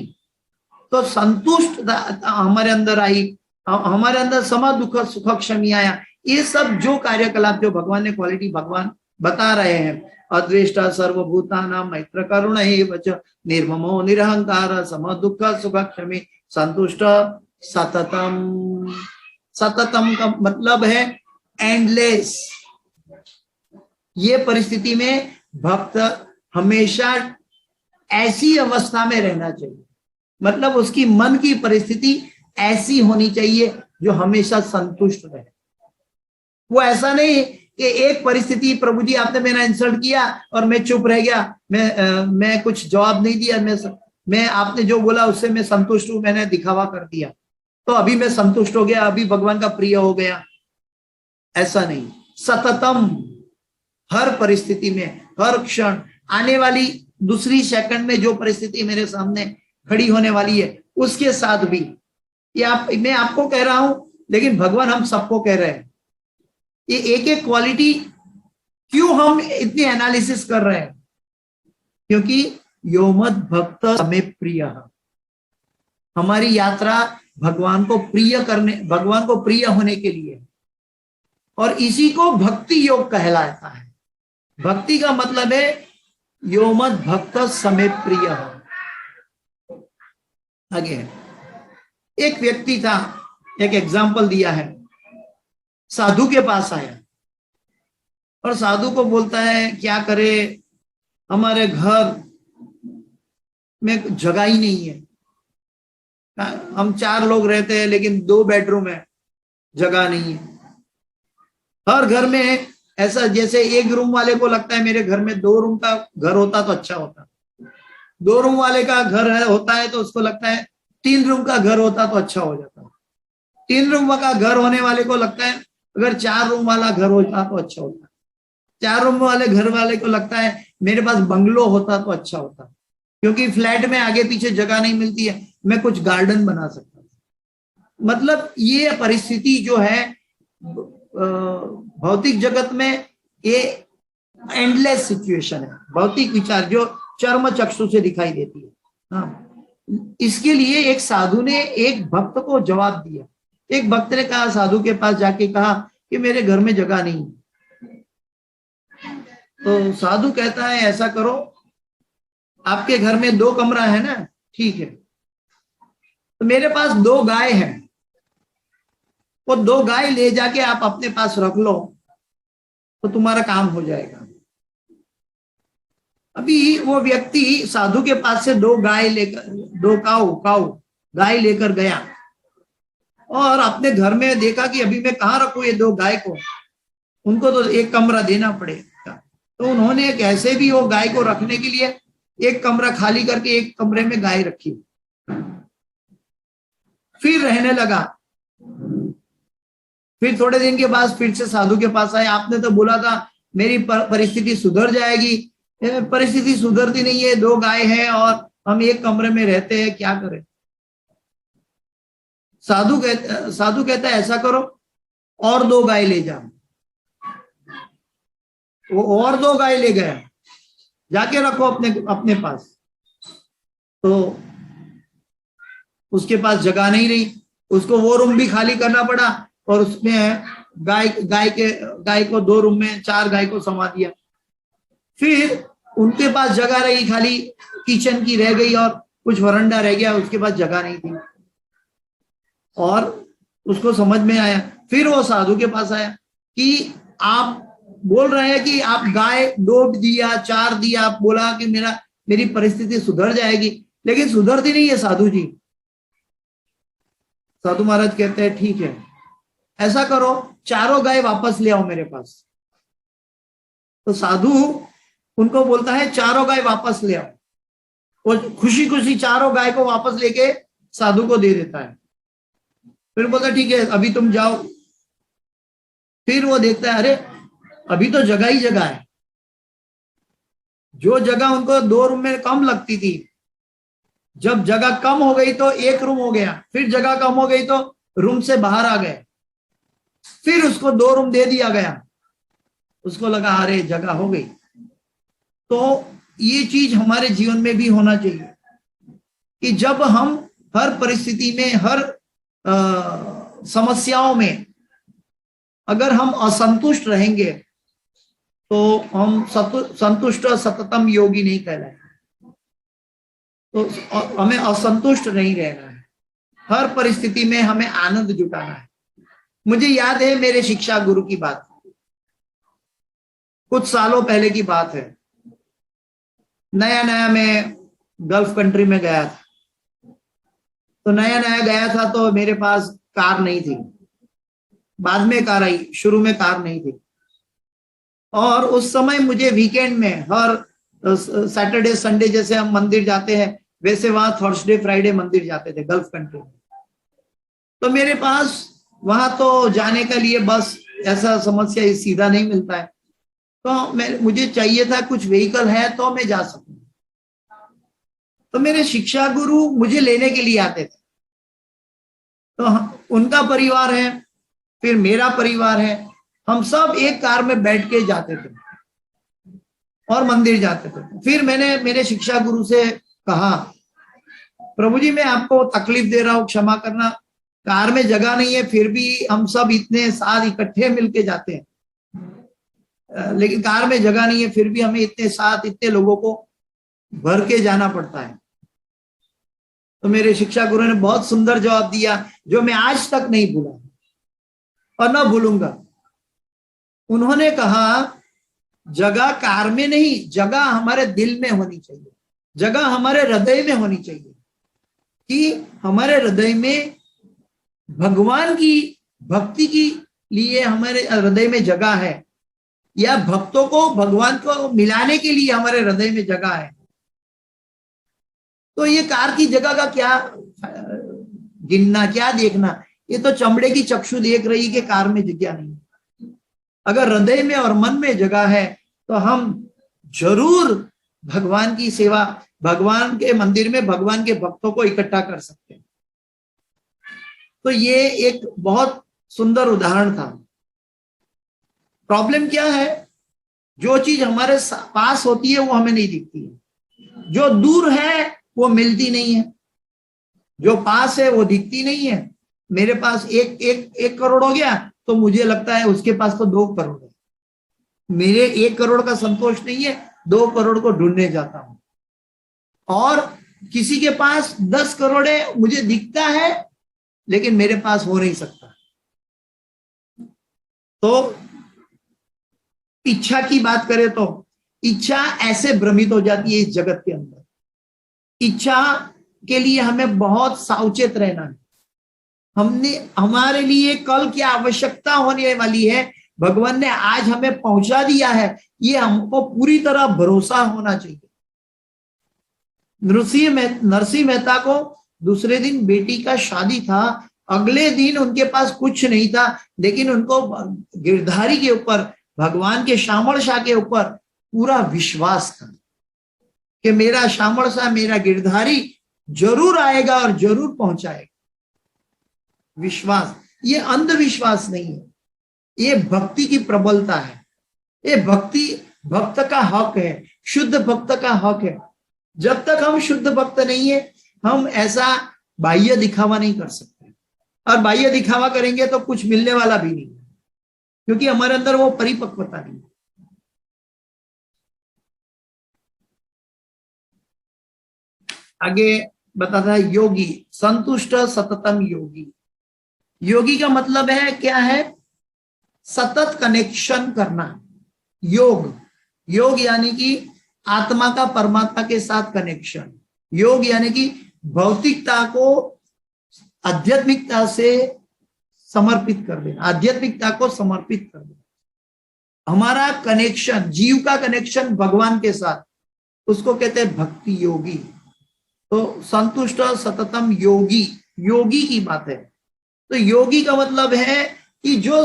तो संतुष्ट हमारे अंदर आई, हमारे अंदर सम दुख सुख क्षमी आया। ये सब जो कार्यकलाप, जो भगवान ने क्वालिटी भगवान बता रहे हैं, अद्वेष्टा सर्वभूतानां मैत्र करुण एव च निर्ममो निरहंकार सम दुख सुख क्षमी संतुष्ट सततम। सततम का मतलब है एंडलेस। ये परिस्थिति में भक्त हमेशा ऐसी अवस्था में रहना चाहिए, मतलब उसकी मन की परिस्थिति ऐसी होनी चाहिए जो हमेशा संतुष्ट रहे। वो ऐसा नहीं कि एक परिस्थिति, प्रभु जी आपने मेरा इंसल्ट किया और मैं चुप रह गया, मैं कुछ जवाब नहीं दिया, मैं आपने जो बोला उससे मैं संतुष्ट हूं, मैंने दिखावा कर दिया तो अभी मैं संतुष्ट हो गया, अभी भगवान का प्रिय हो गया। ऐसा नहीं, सततम, हर परिस्थिति में, हर क्षण, आने वाली दूसरी सेकंड में जो परिस्थिति मेरे सामने खड़ी होने वाली है उसके साथ भी। ये मैं आपको कह रहा हूं, लेकिन भगवान हम सबको कह रहे हैं। ये एक एक क्वालिटी क्यों हम इतनी एनालिसिस कर रहे हैं? क्योंकि यो मद भक्त समे प्रिय। हमारी यात्रा भगवान को प्रिय करने, भगवान को प्रिय होने के लिए, और इसी को भक्ति योग कहलाता है। भक्ति का मतलब है यो मद भक्त समे प्रिय। आगे एक व्यक्ति था, एक एग्जाम्पल दिया है, साधु के पास आया और साधु को बोलता है क्या करे, हमारे घर में जगह ही नहीं है, हम 4 लोग रहते हैं लेकिन 2 बेडरूम है, जगह नहीं है। हर घर में ऐसा, जैसे एक रूम वाले को लगता है मेरे घर में 2 रूम का घर होता तो अच्छा होता, 2 रूम वाले का घर होता है तो उसको लगता है 3 रूम का घर होता तो अच्छा हो जाता, 3 रूम का घर होने वाले को लगता है अगर 4 रूम वाला घर होता तो अच्छा होता, 4 रूम वाले घर वाले को लगता है मेरे पास बंगलो होता तो अच्छा होता, क्योंकि फ्लैट में आगे पीछे जगह नहीं मिलती है, मैं कुछ गार्डन बना सकता। मतलब ये परिस्थिति जो है भौतिक जगत में, ये एंडलेस सिचुएशन है। भौतिक विचार जो चर्म चक्षु से दिखाई देती है। हाँ, इसके लिए एक साधु ने एक भक्त को जवाब दिया। एक भक्त ने कहा, साधु के पास जाके कहा कि मेरे घर में जगह नहीं। तो साधु कहता है ऐसा करो, आपके घर में 2 कमरा है ना, ठीक है, तो मेरे पास 2 गाय हैं, वो 2 गाय ले जाके आप अपने पास रख लो तो तुम्हारा काम हो जाएगा। अभी वो व्यक्ति साधु के पास से 2 गाय लेकर, 2 गाय लेकर गया और अपने घर में देखा कि अभी मैं कहाँ रखूं ये 2 गाय को, उनको तो एक कमरा देना पड़ेगा। तो उन्होंने कैसे भी वो गाय को रखने के लिए एक कमरा खाली करके एक कमरे में गाय रखी, फिर रहने लगा। फिर थोड़े दिन के बाद फिर से साधु के पास आए, आपने तो बोला था मेरी परिस्थिति सुधर जाएगी, परिस्थिति सुधरती नहीं है, 2 गाय है और हम एक कमरे में रहते हैं, क्या करें। साधु कहता है ऐसा करो और 2 गाय ले जाओ। वो और 2 गाय ले गया, जाके रखो अपने पास। तो उसके पास जगह नहीं रही, उसको वो रूम भी खाली करना पड़ा और उसमें गाय को 2 रूम में 4 गाय को समा दिया। फिर उनके पास जगह रही, खाली किचन की रह गई और कुछ वरांडा रह गया, उसके पास जगह नहीं थी। और उसको समझ में आया, फिर वो साधु के पास आया कि आप बोल रहे हैं कि आप गाय 2 दिया 4 दिया, आप बोला कि मेरी परिस्थिति सुधर जाएगी, लेकिन सुधरती नहीं है साधु जी। साधु महाराज कहते हैं ठीक है, ऐसा करो 4 गाय वापस ले आओ मेरे पास। तो साधु उनको बोलता है 4 गाय वापस ले आओ, और खुशी खुशी 4 गाय को वापस लेके साधु को दे देता है। फिर बोलता ठीक है अभी तुम जाओ। फिर वो देखता है अरे अभी तो जगह ही जगह है, जो जगह उनको 2 रूम में कम लगती थी, जब जगह कम हो गई तो 1 रूम हो गया, फिर जगह कम हो गई तो रूम से बाहर आ गए, फिर उसको 2 रूम दे दिया गया। उसको लगा अरे जगह हो गई। तो ये चीज हमारे जीवन में भी होना चाहिए कि जब हम हर परिस्थिति में, हर समस्याओं में अगर हम असंतुष्ट रहेंगे तो हम संतुष्ट सततम योगी नहीं कहलाए। तो हमें असंतुष्ट नहीं रहना है, हर परिस्थिति में हमें आनंद जुटाना है। मुझे याद है मेरे शिक्षा गुरु की बात, कुछ सालों पहले की बात है। नया नया मैं गल्फ कंट्री में गया था, तो नया नया गया था तो मेरे पास कार नहीं थी, बाद में कार आई, शुरू में कार नहीं थी। और उस समय मुझे वीकेंड में हर सैटरडे संडे जैसे हम मंदिर जाते हैं वैसे वहां थर्सडे फ्राइडे मंदिर जाते थे गल्फ कंट्री में। तो मेरे पास वहां तो जाने के लिए बस ऐसा समस्या सीधा नहीं मिलता है, तो मुझे चाहिए था कुछ व्हीकल है तो मैं जा सकूं। तो मेरे शिक्षा गुरु मुझे लेने के लिए आते थे, तो उनका परिवार है, फिर मेरा परिवार है, हम सब एक कार में बैठ के जाते थे और मंदिर जाते थे। फिर मैंने मेरे शिक्षा गुरु से कहा प्रभु जी मैं आपको तकलीफ दे रहा हूं, क्षमा करना, कार में जगह नहीं है, फिर भी हम सब इतने साथ इकट्ठे मिलके जाते हैं, लेकिन कार में जगह नहीं है, फिर भी हमें इतने साथ इतने लोगों को भर के जाना पड़ता है। तो मेरे शिक्षा गुरु ने बहुत सुंदर जवाब दिया जो मैं आज तक नहीं भूला और ना भूलूंगा। उन्होंने कहा जगह कार में नहीं, जगह हमारे दिल में होनी चाहिए, जगह हमारे हृदय में होनी चाहिए, कि हमारे हृदय में भगवान की भक्ति की लिए हमारे हृदय में जगह है, या भक्तों को भगवान को मिलाने के लिए हमारे हृदय में जगह है। तो ये कार की जगह का क्या गिनना, क्या देखना, ये तो चमड़े की चक्षु देख रही कि कार में जगह नहीं। अगर हृदय में और मन में जगह है तो हम जरूर भगवान की सेवा, भगवान के मंदिर में भगवान के भक्तों को इकट्ठा कर सकते हैं। तो ये एक बहुत सुंदर उदाहरण था। प्रॉब्लम क्या है, जो चीज हमारे पास होती है वो हमें नहीं दिखती है, जो दूर है वो मिलती नहीं है, जो पास है वो दिखती नहीं है। मेरे पास एक करोड़ हो गया तो मुझे लगता है उसके पास तो 2 करोड़ है। मेरे 1 करोड़ का संतोष नहीं है, 2 करोड़ को ढूंढने जाता हूं। और किसी के पास 10 करोड़ है, मुझे दिखता है लेकिन मेरे पास हो नहीं सकता। तो इच्छा की बात करें तो इच्छा ऐसे भ्रमित हो जाती है इस जगत के अंदर। इच्छा के लिए हमें बहुत सावचेत रहना है। हमारे लिए कल क्या आवश्यकता होने वाली है भगवान ने आज हमें पहुंचा दिया है, ये हमको पूरी तरह भरोसा होना चाहिए। नरसिंह मेहता को दूसरे दिन बेटी का शादी था अगले दिन उनके पास कुछ नहीं था, लेकिन उनको गिरधारी के ऊपर, भगवान के श्यामल शाह के ऊपर पूरा विश्वास था कि मेरा श्यामल शाह, मेरा गिरधारी जरूर आएगा और जरूर पहुंचाएगा। विश्वास, ये अंधविश्वास नहीं है, ये भक्ति की प्रबलता है। ये भक्ति भक्त का हक है, शुद्ध भक्त का हक है। जब तक हम शुद्ध भक्त नहीं है, हम ऐसा बाह्य दिखावा नहीं कर सकते, और बाह्य दिखावा करेंगे तो कुछ मिलने वाला भी नहीं, क्योंकि हमारे अंदर वो परिपक्वता नहीं। आगे बताता है योगी, संतुष्ट सततम योगी। योगी का मतलब है क्या है? सतत कनेक्शन करना। योग, योग यानी कि आत्मा का परमात्मा के साथ कनेक्शन। योग यानी कि भौतिकता को आध्यात्मिकता से समर्पित कर देना, आध्यात्मिकता को समर्पित कर देना। हमारा कनेक्शन, जीव का कनेक्शन भगवान के साथ, उसको कहते हैं भक्ति योगी। तो संतुष्ट सततम योगी, योगी की बात है। तो योगी का मतलब है कि जो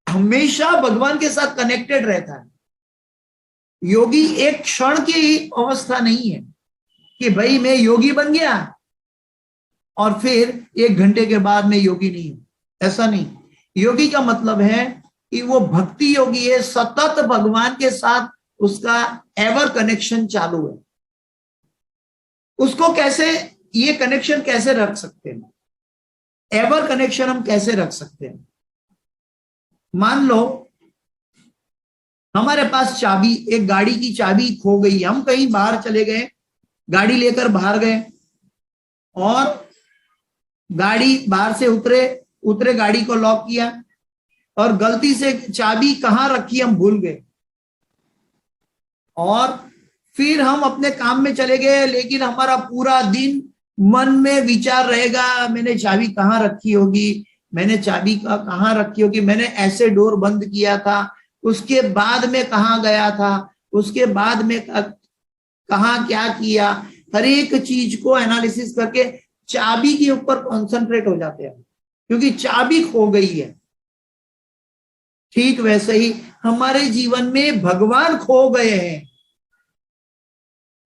हमेशा भगवान के साथ कनेक्टेड रहता है। योगी एक क्षण की अवस्था नहीं है कि भाई मैं योगी बन गया और फिर 1 घंटे के बाद मैं योगी नहीं हूं, ऐसा नहीं। योगी का मतलब है कि वो भक्ति योगी है, सतत भगवान के साथ उसका एवर कनेक्शन चालू है। उसको कैसे, ये कनेक्शन कैसे रख सकते हैं? एवर कनेक्शन हम कैसे रख सकते हैं? मान लो हमारे पास चाबी, एक गाड़ी की चाबी खो गई, हम कहीं बाहर चले गए, गाड़ी लेकर बाहर गए और गाड़ी बाहर से उतरे गाड़ी को लॉक किया और गलती से चाबी कहाँ रखी हम भूल गए, और फिर हम अपने काम में चले गए, लेकिन हमारा पूरा दिन मन में विचार रहेगा मैंने चाबी कहाँ रखी होगी, मैंने चाबी कहाँ रखी होगी, मैंने ऐसे डोर बंद किया था, उसके बाद में कहाँ गया था, उसके बाद में कहाँ क्या किया। हर एक चीज को एनालिसिस करके चाबी के ऊपर कॉन्सेंट्रेट हो जाते हैं, क्योंकि चाबी खो गई है। ठीक वैसे ही हमारे जीवन में भगवान खो गए हैं।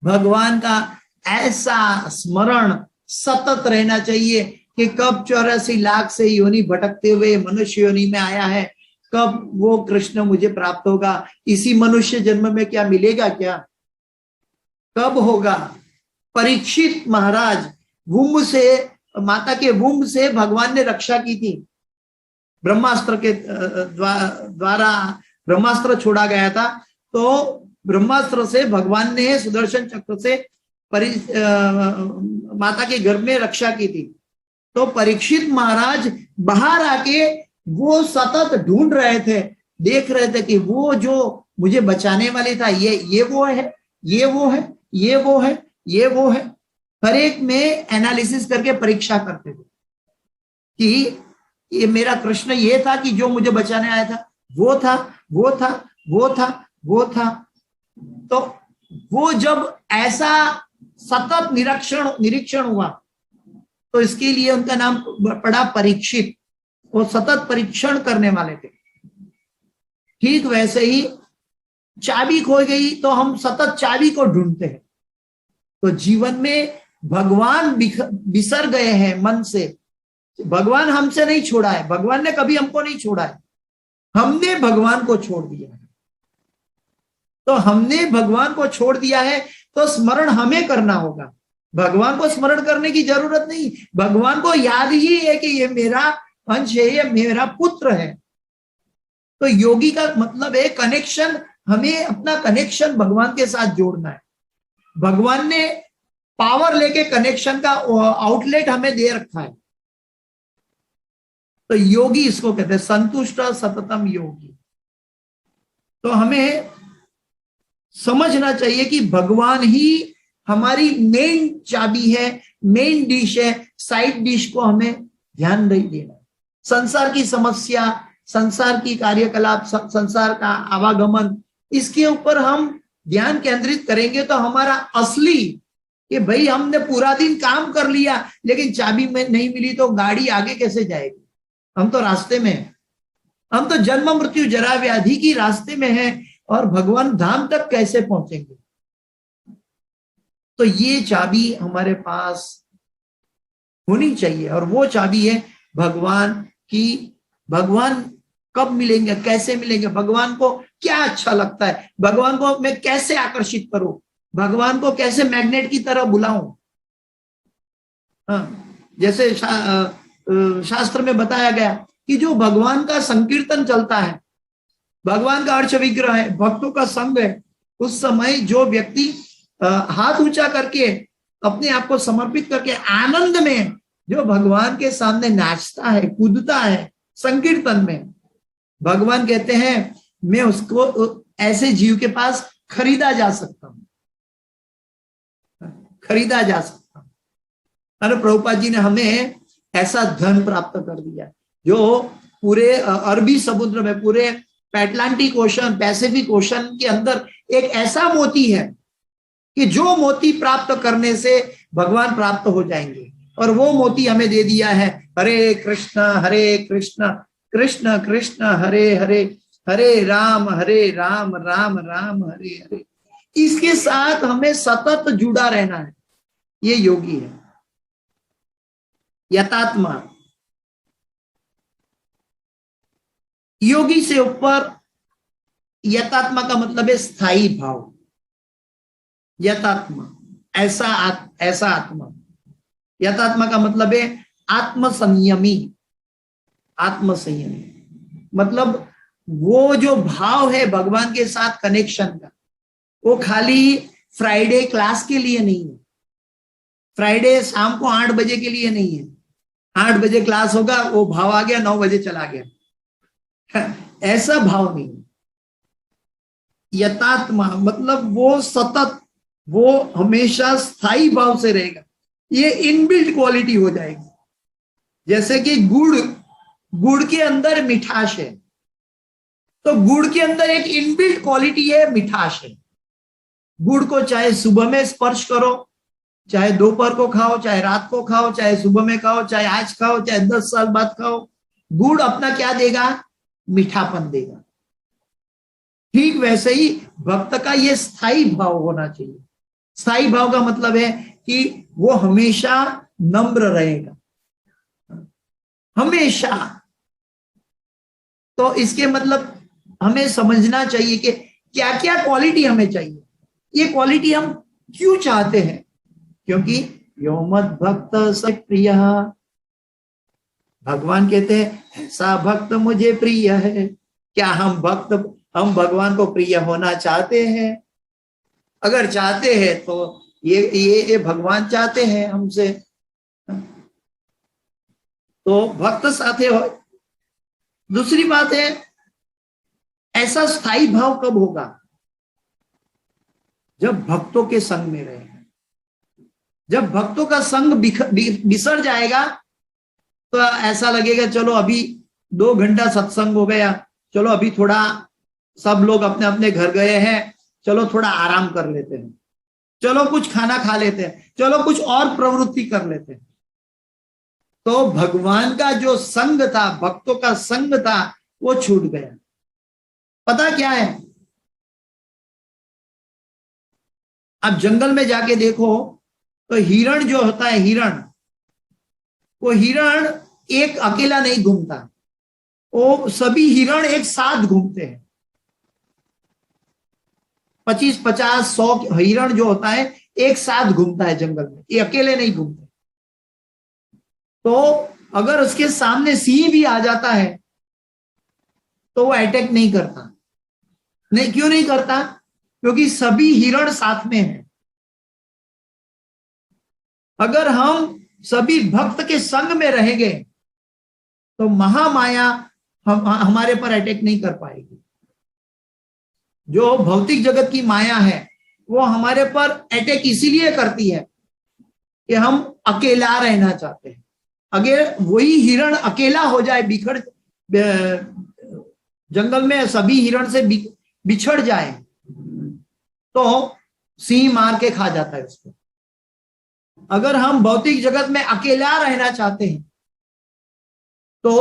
भगवान का ऐसा स्मरण सतत रहना चाहिए कि कब 84 लाख से योनि भटकते हुए मनुष्य योनि में आया है, कब वो कृष्ण मुझे प्राप्त होगा, इसी मनुष्य जन्म में क्या मिलेगा, क्या कब होगा। परीक्षित महाराज वुम्ब से, माता के वुम्ब से भगवान ने रक्षा की थी, ब्रह्मास्त्र के द्वारा ब्रह्मास्त्र छोड़ा गया था, तो ब्रह्मास्त्र से भगवान ने सुदर्शन चक्र से माता के गर्भ में रक्षा की थी। तो परीक्षित महाराज बाहर आके वो सतत ढूंढ रहे थे, देख रहे थे कि वो जो मुझे बचाने वाले था, ये वो है, ये वो है, ये वो है, ये वो है। हर एक में एनालिसिस करके परीक्षा करते थे कि ये मेरा कृष्ण ये था कि जो मुझे बचाने आया था, वो था, वो था, वो था, वो था। तो वो जब ऐसा सतत निरीक्षण हुआ, तो इसके लिए उनका नाम पड़ा परीक्षित। वो सतत परीक्षण करने वाले थे। ठीक वैसे ही चाबी खो गई तो हम सतत चाबी को ढूंढते हैं। तो जीवन में भगवान बिसर गए हैं मन से। भगवान हमसे नहीं छोड़ा है, भगवान ने कभी हमको नहीं छोड़ा है, हमने भगवान को छोड़ दिया है। तो हमने भगवान को छोड़ दिया है तो स्मरण हमें करना होगा। भगवान को स्मरण करने की जरूरत नहीं, भगवान को याद ही है कि ये मेरा अंश है, ये मेरा पुत्र है। तो योगी का मतलब है कनेक्शन, हमें अपना कनेक्शन भगवान के साथ जोड़ना है। भगवान ने पावर लेके कनेक्शन का आउटलेट हमें दे रखा है। तो योगी इसको कहते हैं, संतुष्ट सततम योगी। तो हमें समझना चाहिए कि भगवान ही हमारी मेन चाबी है, मेन डिश है। साइड डिश को हमें ध्यान नहीं देना। संसार की समस्या, संसार की कार्यकलाप, संसार का आवागमन, इसके ऊपर हम ध्यान केंद्रित करेंगे तो हमारा असली कि भाई हमने पूरा दिन काम कर लिया लेकिन चाबी में नहीं मिली तो गाड़ी आगे कैसे जाएगी, हम तो रास्ते में हैं, हम तो जन्म मृत्यु जरा व्याधि की रास्ते में हैं और भगवान धाम तक कैसे पहुंचेंगे। तो ये चाबी हमारे पास होनी चाहिए और वो चाबी है भगवान की। भगवान कब मिलेंगे, कैसे मिलेंगे, भगवान को क्या अच्छा लगता है, भगवान को मैं कैसे आकर्षित करूं, भगवान को कैसे मैग्नेट की तरह बुलाऊं। जैसे शास्त्र में बताया गया कि जो भगवान का संकीर्तन चलता है, भगवान का अर्च विग्रह है, भक्तों का संग है, उस समय जो व्यक्ति हाथ ऊंचा करके अपने आप को समर्पित करके आनंद में जो भगवान के सामने नाचता है, कूदता है संकीर्तन में, भगवान कहते हैं मैं उसको ऐसे जीव के पास खरीदा जा सकता हूं, खरीदा जा सकता हूं। अरे प्रभुपाद जी ने हमें ऐसा धन प्राप्त कर दिया जो पूरे अरबी समुद्र में, पूरे अटलांटिक ओशन, पैसिफिक ओशन के अंदर एक ऐसा मोती है कि जो मोती प्राप्त करने से भगवान प्राप्त हो जाएंगे, और वो मोती हमें दे दिया है। हरे कृष्ण कृष्ण कृष्ण हरे हरे, हरे राम राम राम हरे हरे। इसके साथ हमें सतत जुड़ा रहना है। ये योगी है, यतात्मा। योगी से ऊपर यतात्मा का मतलब है स्थायी भाव। यतात्मा ऐसा आत्मा। यतात्मा का मतलब है आत्मसंयमी। आत्मसंयमी मतलब वो जो भाव है भगवान के साथ कनेक्शन का, वो खाली फ्राइडे क्लास के लिए नहीं है, फ्राइडे शाम को 8 बजे के लिए नहीं है। 8 बजे क्लास होगा, वो भाव आ गया, 9 बजे चला गया, ऐसा भाव नहीं। यतात्मा मतलब वो सतत, वो हमेशा स्थायी भाव से रहेगा। ये इनबिल्ट क्वालिटी हो जाएगी। जैसे कि गुड़ के अंदर मिठास है, तो गुड़ के अंदर एक इनबिल्ट क्वालिटी है, मिठास है। गुड़ को चाहे सुबह में स्पर्श करो, चाहे दोपहर को खाओ, चाहे रात को खाओ, चाहे सुबह में खाओ, चाहे आज खाओ, चाहे 10 साल बाद खाओ, गुड़ अपना क्या देगा, मीठापन देगा। ठीक वैसे ही भक्त का ये स्थायी भाव होना चाहिए। स्थायी भाव का मतलब है कि वो हमेशा नम्र रहेगा, हमेशा। तो इसके मतलब हमें समझना चाहिए कि क्या क्या क्वालिटी हमें चाहिए। ये क्वालिटी हम क्यों चाहते हैं, क्योंकि यो मद भक्त स प्रिय। भगवान कहते हैं ऐसा भक्त मुझे प्रिय है। क्या हम भगवान को प्रिय होना चाहते हैं? अगर चाहते हैं तो ये भगवान चाहते हैं हमसे, तो भक्त साथे हो। दूसरी बात है, ऐसा स्थायी भाव कब होगा, जब भक्तों के संग में रहे। जब भक्तों का संग बिसर जाएगा तो ऐसा लगेगा चलो अभी 2 घंटा सत्संग हो गया, चलो अभी थोड़ा सब लोग अपने अपने घर गए हैं, चलो थोड़ा आराम कर लेते हैं, चलो कुछ खाना खा लेते हैं, चलो कुछ और प्रवृत्ति कर लेते हैं। तो भगवान का जो संग था, भक्तों का संग था, वो छूट गया। पता क्या है, आप जंगल में जाके देखो तो हिरण जो होता है, हिरण, वो हिरण एक अकेला नहीं घूमता, वो सभी हिरण एक साथ घूमते हैं। 25, 50, 100 हिरण जो होता है एक साथ घूमता है जंगल में, ये अकेले नहीं घूमते। तो अगर उसके सामने सिंह भी आ जाता है तो वो अटैक नहीं करता। नहीं, क्यों नहीं करता? क्योंकि सभी हिरण साथ में हैं। अगर हम सभी भक्त के संग में रहेंगे तो महामाया हमारे पर अटैक नहीं कर पाएगी। जो भौतिक जगत की माया है वो हमारे पर अटैक इसीलिए करती है कि हम अकेला रहना चाहते हैं। अगर वही हिरण अकेला हो जाए, जंगल में सभी हिरण से बिछड़ जाए, तो सिंह मार के खा जाता है उसको। अगर हम भौतिक जगत में अकेला रहना चाहते हैं तो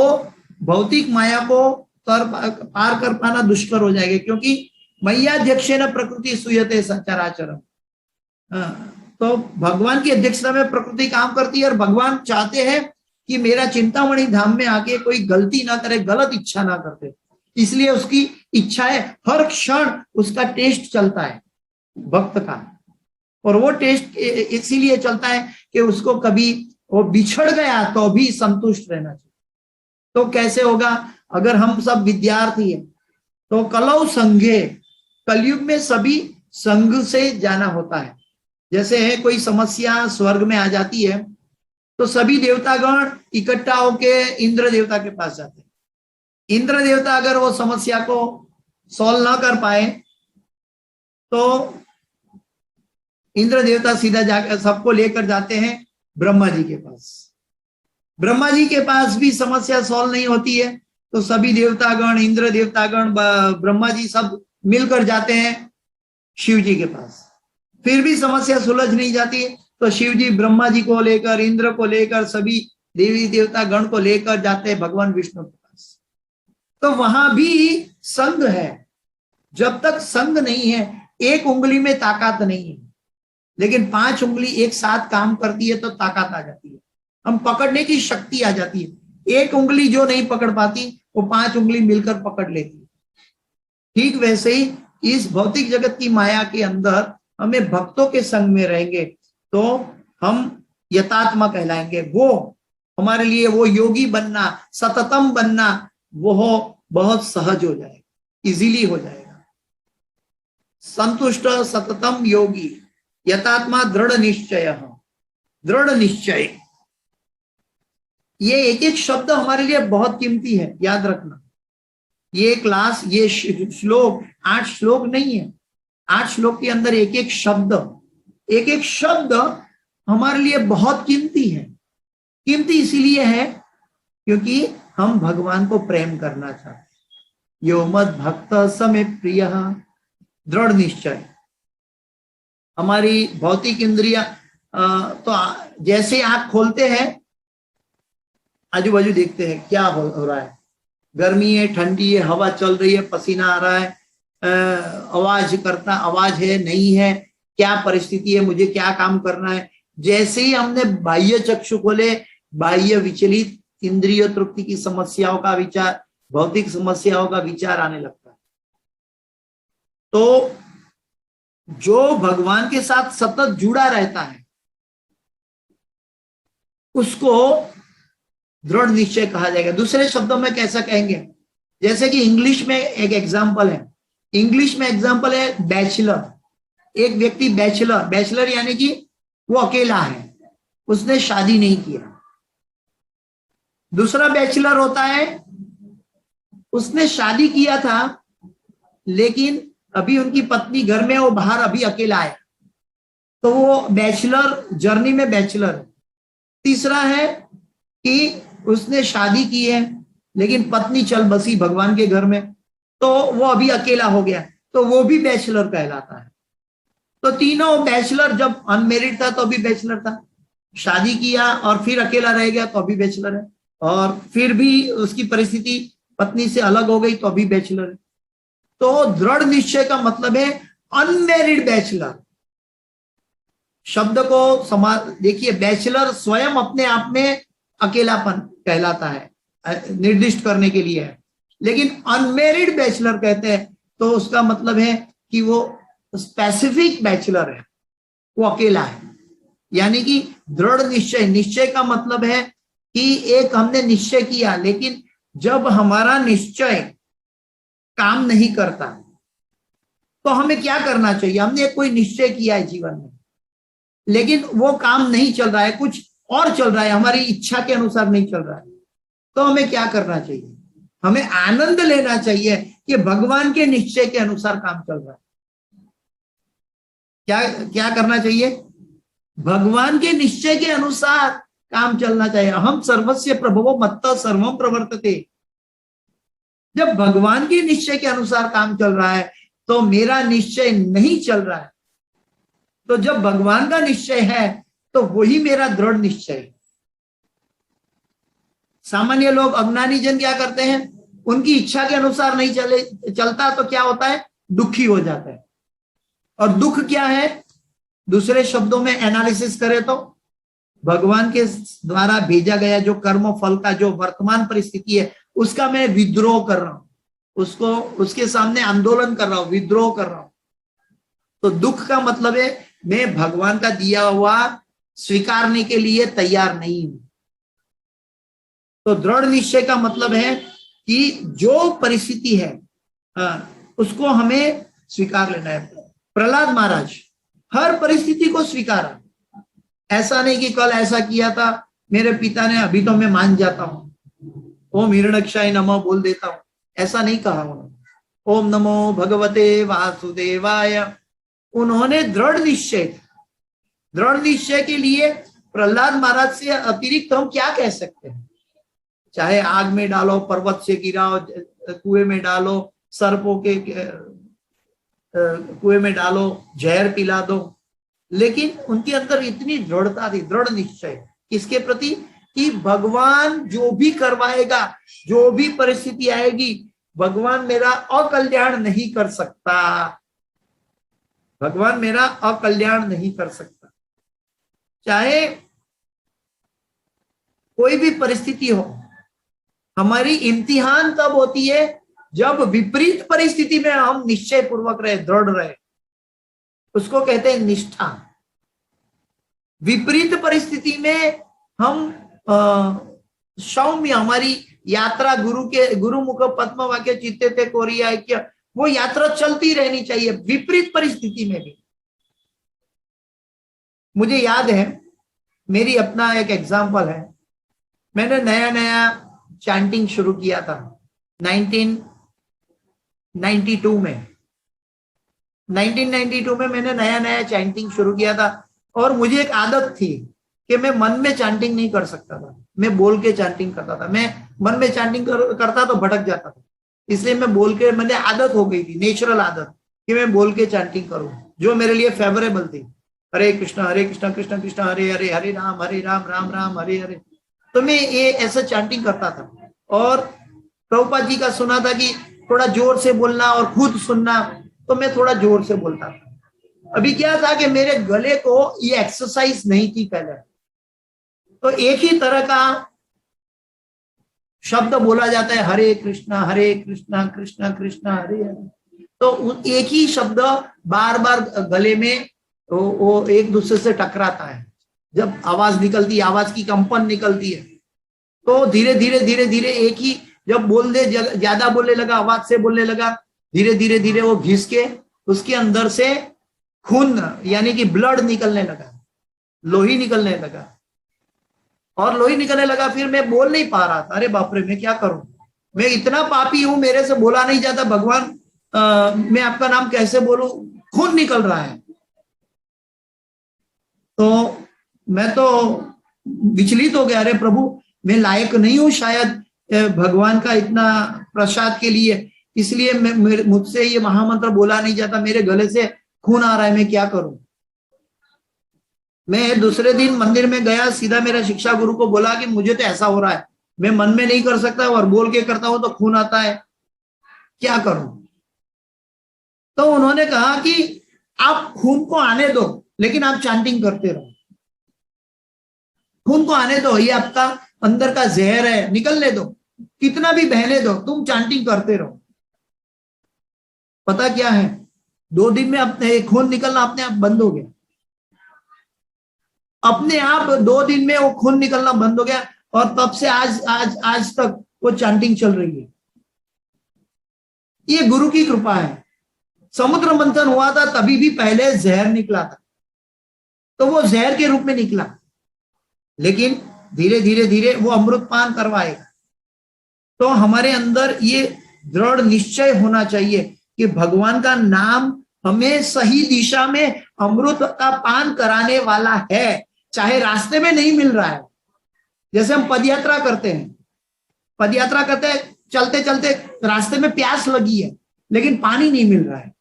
भौतिक माया को पार कर पाना दुष्कर हो जाएगा, क्योंकि मय्याध्यक्षेन प्रकृति सूयते सचराचरम। तो भगवान की अध्यक्षता में प्रकृति काम करती है और भगवान चाहते हैं कि मेरा चिंतामणि धाम में आके कोई गलती ना करे, गलत इच्छा ना करते, इसलिए उसकी इच्छाएं हर क्षण उसका टेस्ट चलता है भक्त का, और वो टेस्ट इसीलिए चलता है कि उसको कभी वो बिछड़ गया तो भी संतुष्ट रहना चाहिए। तो कैसे होगा? अगर हम सब विद्यार्थी हैं तो कलौ संघे, कलयुग में सभी संघ से जाना होता है। जैसे है कोई समस्या स्वर्ग में आ जाती है तो सभी देवतागण इकट्ठा होके इंद्र देवता के पास जाते हैं। इंद्र देवता अगर वो समस्या को सॉल्व ना कर पाए तो इंद्र देवता सीधा जाकर सबको लेकर जाते हैं ब्रह्मा जी के पास। ब्रह्मा जी के पास भी समस्या सॉल्व नहीं होती है तो सभी देवतागण, इंद्र देवतागण, ब्रह्मा जी सब मिलकर जाते हैं शिव जी के पास। फिर भी समस्या सुलझ नहीं जाती तो शिव जी ब्रह्मा जी को लेकर, इंद्र को लेकर, सभी देवी देवता गण को लेकर जाते हैं भगवान विष्णु के पास। तो वहां भी संग है। जब तक संग नहीं है, एक उंगली में ताकत नहीं है, लेकिन 5 उंगली एक साथ काम करती है तो ताकत आ जाती है, हम पकड़ने की शक्ति आ जाती है। एक उंगली जो नहीं पकड़ पाती वो 5 उंगली मिलकर पकड़ लेती है। ठीक वैसे ही इस भौतिक जगत की माया के अंदर हमें भक्तों के संग में रहेंगे तो हम यथात्मा कहलाएंगे। वो हमारे लिए वो योगी बनना, सततम बनना, वो बहुत सहज हो जाएगा, इजीली हो जाएगा। संतुष्ट सततम योगी यथात्मा दृढ़ निश्चय। दृढ़ निश्चय, ये एक एक शब्द हमारे लिए बहुत कीमती है, याद रखना। ये क्लास, ये श्लोक 8 श्लोक नहीं है, 8 श्लोक के अंदर एक एक शब्द हमारे लिए बहुत कीमती है। कीमती इसीलिए है क्योंकि हम भगवान को प्रेम करना चाहते हैं। यो मद भक्त समे प्रिय, दृढ़ निश्चय। हमारी भौतिक इंद्रिया तो जैसे आंख खोलते हैं आजू बाजू देखते हैं क्या हो रहा है, गर्मी है, ठंडी है, हवा चल रही है, पसीना आ रहा है, आवाज करता, आवाज है नहीं है, क्या परिस्थिति है, मुझे क्या काम करना है। जैसे ही हमने बाह्य चक्षु खोले, बाह्य विचलित इंद्रिय तृप्ति की समस्याओं का विचार, भौतिक समस्याओं का विचार आने लगता है। तो जो भगवान के साथ सतत जुड़ा रहता है उसको दृढ़ निश्चय कहा जाएगा। दूसरे शब्दों में कैसा कहेंगे, जैसे कि इंग्लिश में एक एग्जाम्पल है, बैचलर। एक व्यक्ति बैचलर यानी कि वो अकेला है, उसने शादी नहीं किया। दूसरा बैचलर होता है, उसने शादी किया था लेकिन अभी उनकी पत्नी घर में, वो बाहर अभी अकेला है, तो वो बैचलर जर्नी में बैचलर है। तीसरा है कि उसने शादी की है लेकिन पत्नी चल बसी भगवान के घर में, तो वो अभी अकेला हो गया, तो वो भी बैचलर कहलाता है। तो तीनों बैचलर, जब अनमेरिड था तो भी बैचलर था, शादी किया और फिर अकेला रह गया तो अभी बैचलर है, और फिर भी उसकी परिस्थिति पत्नी से अलग हो गई तो अभी बैचलर है। तो दृढ़ निश्चय का मतलब है अनमेरिड बैचलर। शब्द को देखिए, बैचलर स्वयं अपने आप में अकेलापन कहलाता है, निर्दिष्ट करने के लिए है, लेकिन अनमेरिड बैचलर कहते हैं तो उसका मतलब है कि वो स्पेसिफिक बैचलर है, वो अकेला है। यानी कि दृढ़ निश्चय का मतलब है कि एक हमने निश्चय किया, लेकिन जब हमारा निश्चय काम नहीं करता तो हमें क्या करना चाहिए। हमने कोई निश्चय किया है जीवन में लेकिन वो काम नहीं चल रहा है, कुछ और चल रहा है, हमारी इच्छा के अनुसार नहीं चल रहा है, तो हमें क्या करना चाहिए। हमें आनंद लेना चाहिए कि भगवान के निश्चय के अनुसार काम चल रहा है। क्या करना चाहिए, भगवान के निश्चय के अनुसार काम चलना चाहिए। हम सर्वस्य प्रभवो मत्तः सर्वम प्रवर्तते। जब भगवान के निश्चय के अनुसार काम चल रहा है तो मेरा निश्चय नहीं चल रहा है। तो जब भगवान का निश्चय है तो वही मेरा दृढ़ निश्चय है। सामान्य लोग, अज्ञानी जन क्या करते हैं, उनकी इच्छा के अनुसार नहीं चलता तो क्या होता है, दुखी हो जाता है। और दुख क्या है, दूसरे शब्दों में एनालिसिस करें तो भगवान के द्वारा भेजा गया जो कर्म फल का जो वर्तमान परिस्थिति है उसका मैं विद्रोह कर रहा हूं, उसको उसके सामने आंदोलन कर रहा हूं, विद्रोह कर रहा हूं। तो दुख का मतलब है मैं भगवान का दिया हुआ स्वीकारने के लिए तैयार नहीं हूं। तो दृढ़ निश्चय का मतलब है कि जो परिस्थिति है उसको हमें स्वीकार लेना है। प्रहलाद महाराज हर परिस्थिति को स्वीकारा, ऐसा नहीं कि कल ऐसा किया था मेरे पिता ने, अभी तो मैं मान जाता हूं, ओम हिरण्यक्षाय नमः बोल देता हूं, ऐसा नहीं कहा उन्होंने। ओम नमो भगवते वासुदेवाय, उन्होंने दृढ़ निश्चय के लिए प्रहलाद महाराज से अतिरिक्त हम क्या कह सकते हैं। चाहे आग में डालो, पर्वत से गिराओ, कुएं में डालो, सर्पों के कुएं में डालो, जहर पिला दो, लेकिन उनके अंदर इतनी दृढ़ता थी, दृढ़ निश्चय किसके प्रति, कि भगवान जो भी करवाएगा, जो भी परिस्थिति आएगी, भगवान मेरा अकल्याण नहीं कर सकता, भगवान मेरा अकल्याण नहीं कर सकता। चाहे कोई भी परिस्थिति हो, हमारी इम्तिहान तब होती है जब विपरीत परिस्थिति में हम निश्चय पूर्वक रहे, दृढ़ रहे, उसको कहते हैं निष्ठा। विपरीत परिस्थिति में हम सौम्य, हमारी यात्रा गुरु मुख पद्म वाक्य चित्ते ते कोरिया, वो यात्रा चलती रहनी चाहिए विपरीत परिस्थिति में भी। मुझे याद है, मेरी अपना एक एग्जाम्पल है, मैंने नया चैंटिंग शुरू किया था 1992 में। 1992 में मैंने नया चैंटिंग शुरू किया था, और मुझे एक आदत थी कि मैं मन में चैंटिंग नहीं कर सकता था, मैं बोल के चैंटिंग करता था। मैं मन में चैंटिंग करता तो भटक जाता था, इसलिए मैं बोल के, मैंने आदत हो गई थी, नेचुरल आदत, कि मैं बोल के चैंटिंग करूं जो मेरे लिए फेवरेबल थी। हरे कृष्णा कृष्ण कृष्ण हरे हरे, हरे राम राम राम हरे हरे। तो मैं ये ऐसा चैंटिंग करता था। और प्रभुपाद जी का सुना था कि थोड़ा जोर से बोलना और खुद सुनना, तो मैं थोड़ा जोर से बोलता था। अभी क्या था कि मेरे गले को ये एक्सरसाइज नहीं थी पहले, तो एक ही तरह का शब्द बोला जाता है, हरे कृष्णा कृष्ण कृष्ण हरे हरे, तो एक ही शब्द बार बार गले में वो एक दूसरे से टकराता है। जब आवाज निकलती है, आवाज की कंपन निकलती है, तो धीरे धीरे एक ही, जब बोल दे, ज्यादा बोलने लगा, आवाज से बोलने लगा, धीरे धीरे वो घिस के उसके अंदर से खून यानी कि ब्लड निकलने लगा, लोही निकलने लगा, और लोही निकलने लगा। फिर मैं बोल नहीं पा रहा था, अरे बाप रे मैं क्या करूं, मैं इतना पापी हूं, मेरे से बोला नहीं जाता, भगवान मैं आपका नाम कैसे बोलूं, खून निकल रहा है। तो मैं तो विचलित हो गया, अरे प्रभु मैं लायक नहीं हूं शायद भगवान का इतना प्रसाद के लिए, इसलिए मुझसे ये महामंत्र बोला नहीं जाता, मेरे गले से खून आ रहा है, मैं क्या करूं। मैं दूसरे दिन मंदिर में गया, सीधा मेरा शिक्षा गुरु को बोला कि मुझे तो ऐसा हो रहा है, मैं मन में नहीं कर सकता और बोल के करता हूं तो खून आता है, क्या करूं। तो उन्होंने कहा कि आप खून को आने दो, लेकिन आप चैंटिंग करते रहो, खून को आने दो, ये आपका अंदर का जहर है, निकलने दो, कितना भी बहने दो, तुम चैंटिंग करते रहो। पता क्या है, 2 दिन में अपने खून निकलना अपने आप बंद हो गया, अपने आप 2 दिन में वो खून निकलना बंद हो गया, और तब से आज तक वो चैंटिंग चल रही है। ये गुरु की कृपा है। समुद्र मंथन हुआ था तभी भी पहले जहर निकला था, तो वो जहर के रूप में निकला, लेकिन धीरे धीरे वो अमृत पान करवाएगा। तो हमारे अंदर ये दृढ़ निश्चय होना चाहिए कि भगवान का नाम हमें सही दिशा में अमृत का पान कराने वाला है, चाहे रास्ते में नहीं मिल रहा है। जैसे हम पदयात्रा करते हैं, चलते चलते रास्ते में प्यास लगी है, लेकिन पानी नहीं मिल रहा है,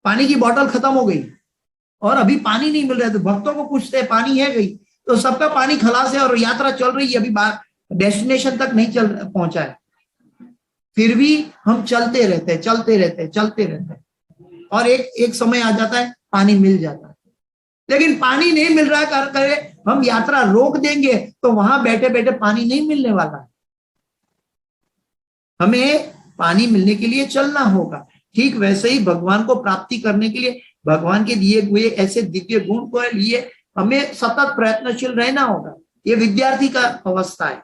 पानी की बोतल खत्म हो गई, और अभी पानी नहीं मिल रहा है, तो भक्तों को पूछते हैं पानी है कहीं, तो सबका पानी खलास है और यात्रा चल रही है, अभी डेस्टिनेशन तक नहीं पहुंचा है, फिर भी हम चलते रहते हैं और एक समय आ जाता है पानी मिल जाता है। लेकिन पानी नहीं मिल रहा करे हम यात्रा रोक देंगे तो वहां बैठे बैठे पानी नहीं मिलने वाला है। हमें पानी मिलने के लिए चलना होगा। ठीक वैसे ही भगवान को प्राप्ति करने के लिए, भगवान के दिए हुए ऐसे दिव्य गुण को लिए हमें सतत प्रयत्नशील रहना होगा। ये विद्यार्थी का अवस्था है।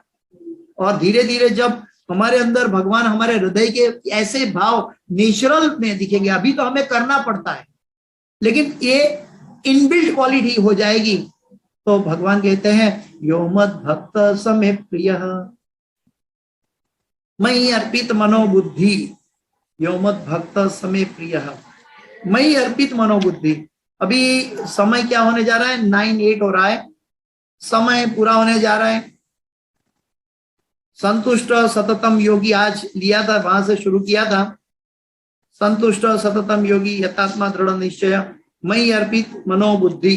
और धीरे धीरे जब हमारे अंदर भगवान हमारे हृदय के ऐसे भाव नेचुरल में दिखेंगे, अभी तो हमें करना पड़ता है, लेकिन ये इनबिल्ट क्वालिटी हो जाएगी, तो भगवान कहते हैं यो मद भक्त समे प्रिय मयि अर्पित मनोबुद्धि, यो मद भक्त समे प्रिय मयि अर्पित मनोबुद्धि। अभी समय क्या होने जा रहा है? 9:08 हो रहा है, समय पूरा होने जा रहा है। संतुष्ट सततम योगी आज लिया था, वहां से शुरू किया था। संतुष्ट सततम योगी यथात्मा दृढ़ निश्चय मयि अर्पित मनोबुद्धि।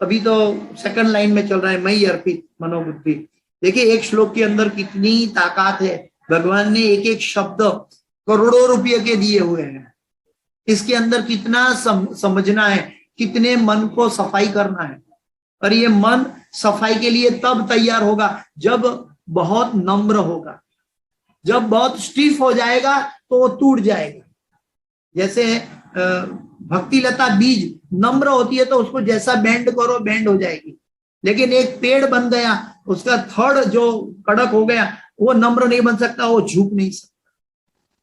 अभी तो सेकंड लाइन में चल रहा है मयि अर्पित मनोबुद्धि। देखिए एक श्लोक के अंदर कितनी ताकत है। भगवान ने एक एक शब्द करोड़ों रुपये के दिए हुए हैं। इसके अंदर कितना समझना है, कितने मन को सफाई करना है। और ये मन सफाई के लिए तब तैयार होगा जब बहुत नम्र होगा। जब बहुत स्टीफ हो जाएगा तो वो टूट जाएगा। जैसे भक्ति लता बीज नम्र होती है तो उसको जैसा बेंड करो बेंड हो जाएगी, लेकिन एक पेड़ बन गया, उसका थड़ जो कड़क हो गया वो नम्र नहीं बन सकता, वो झुक नहीं सकता।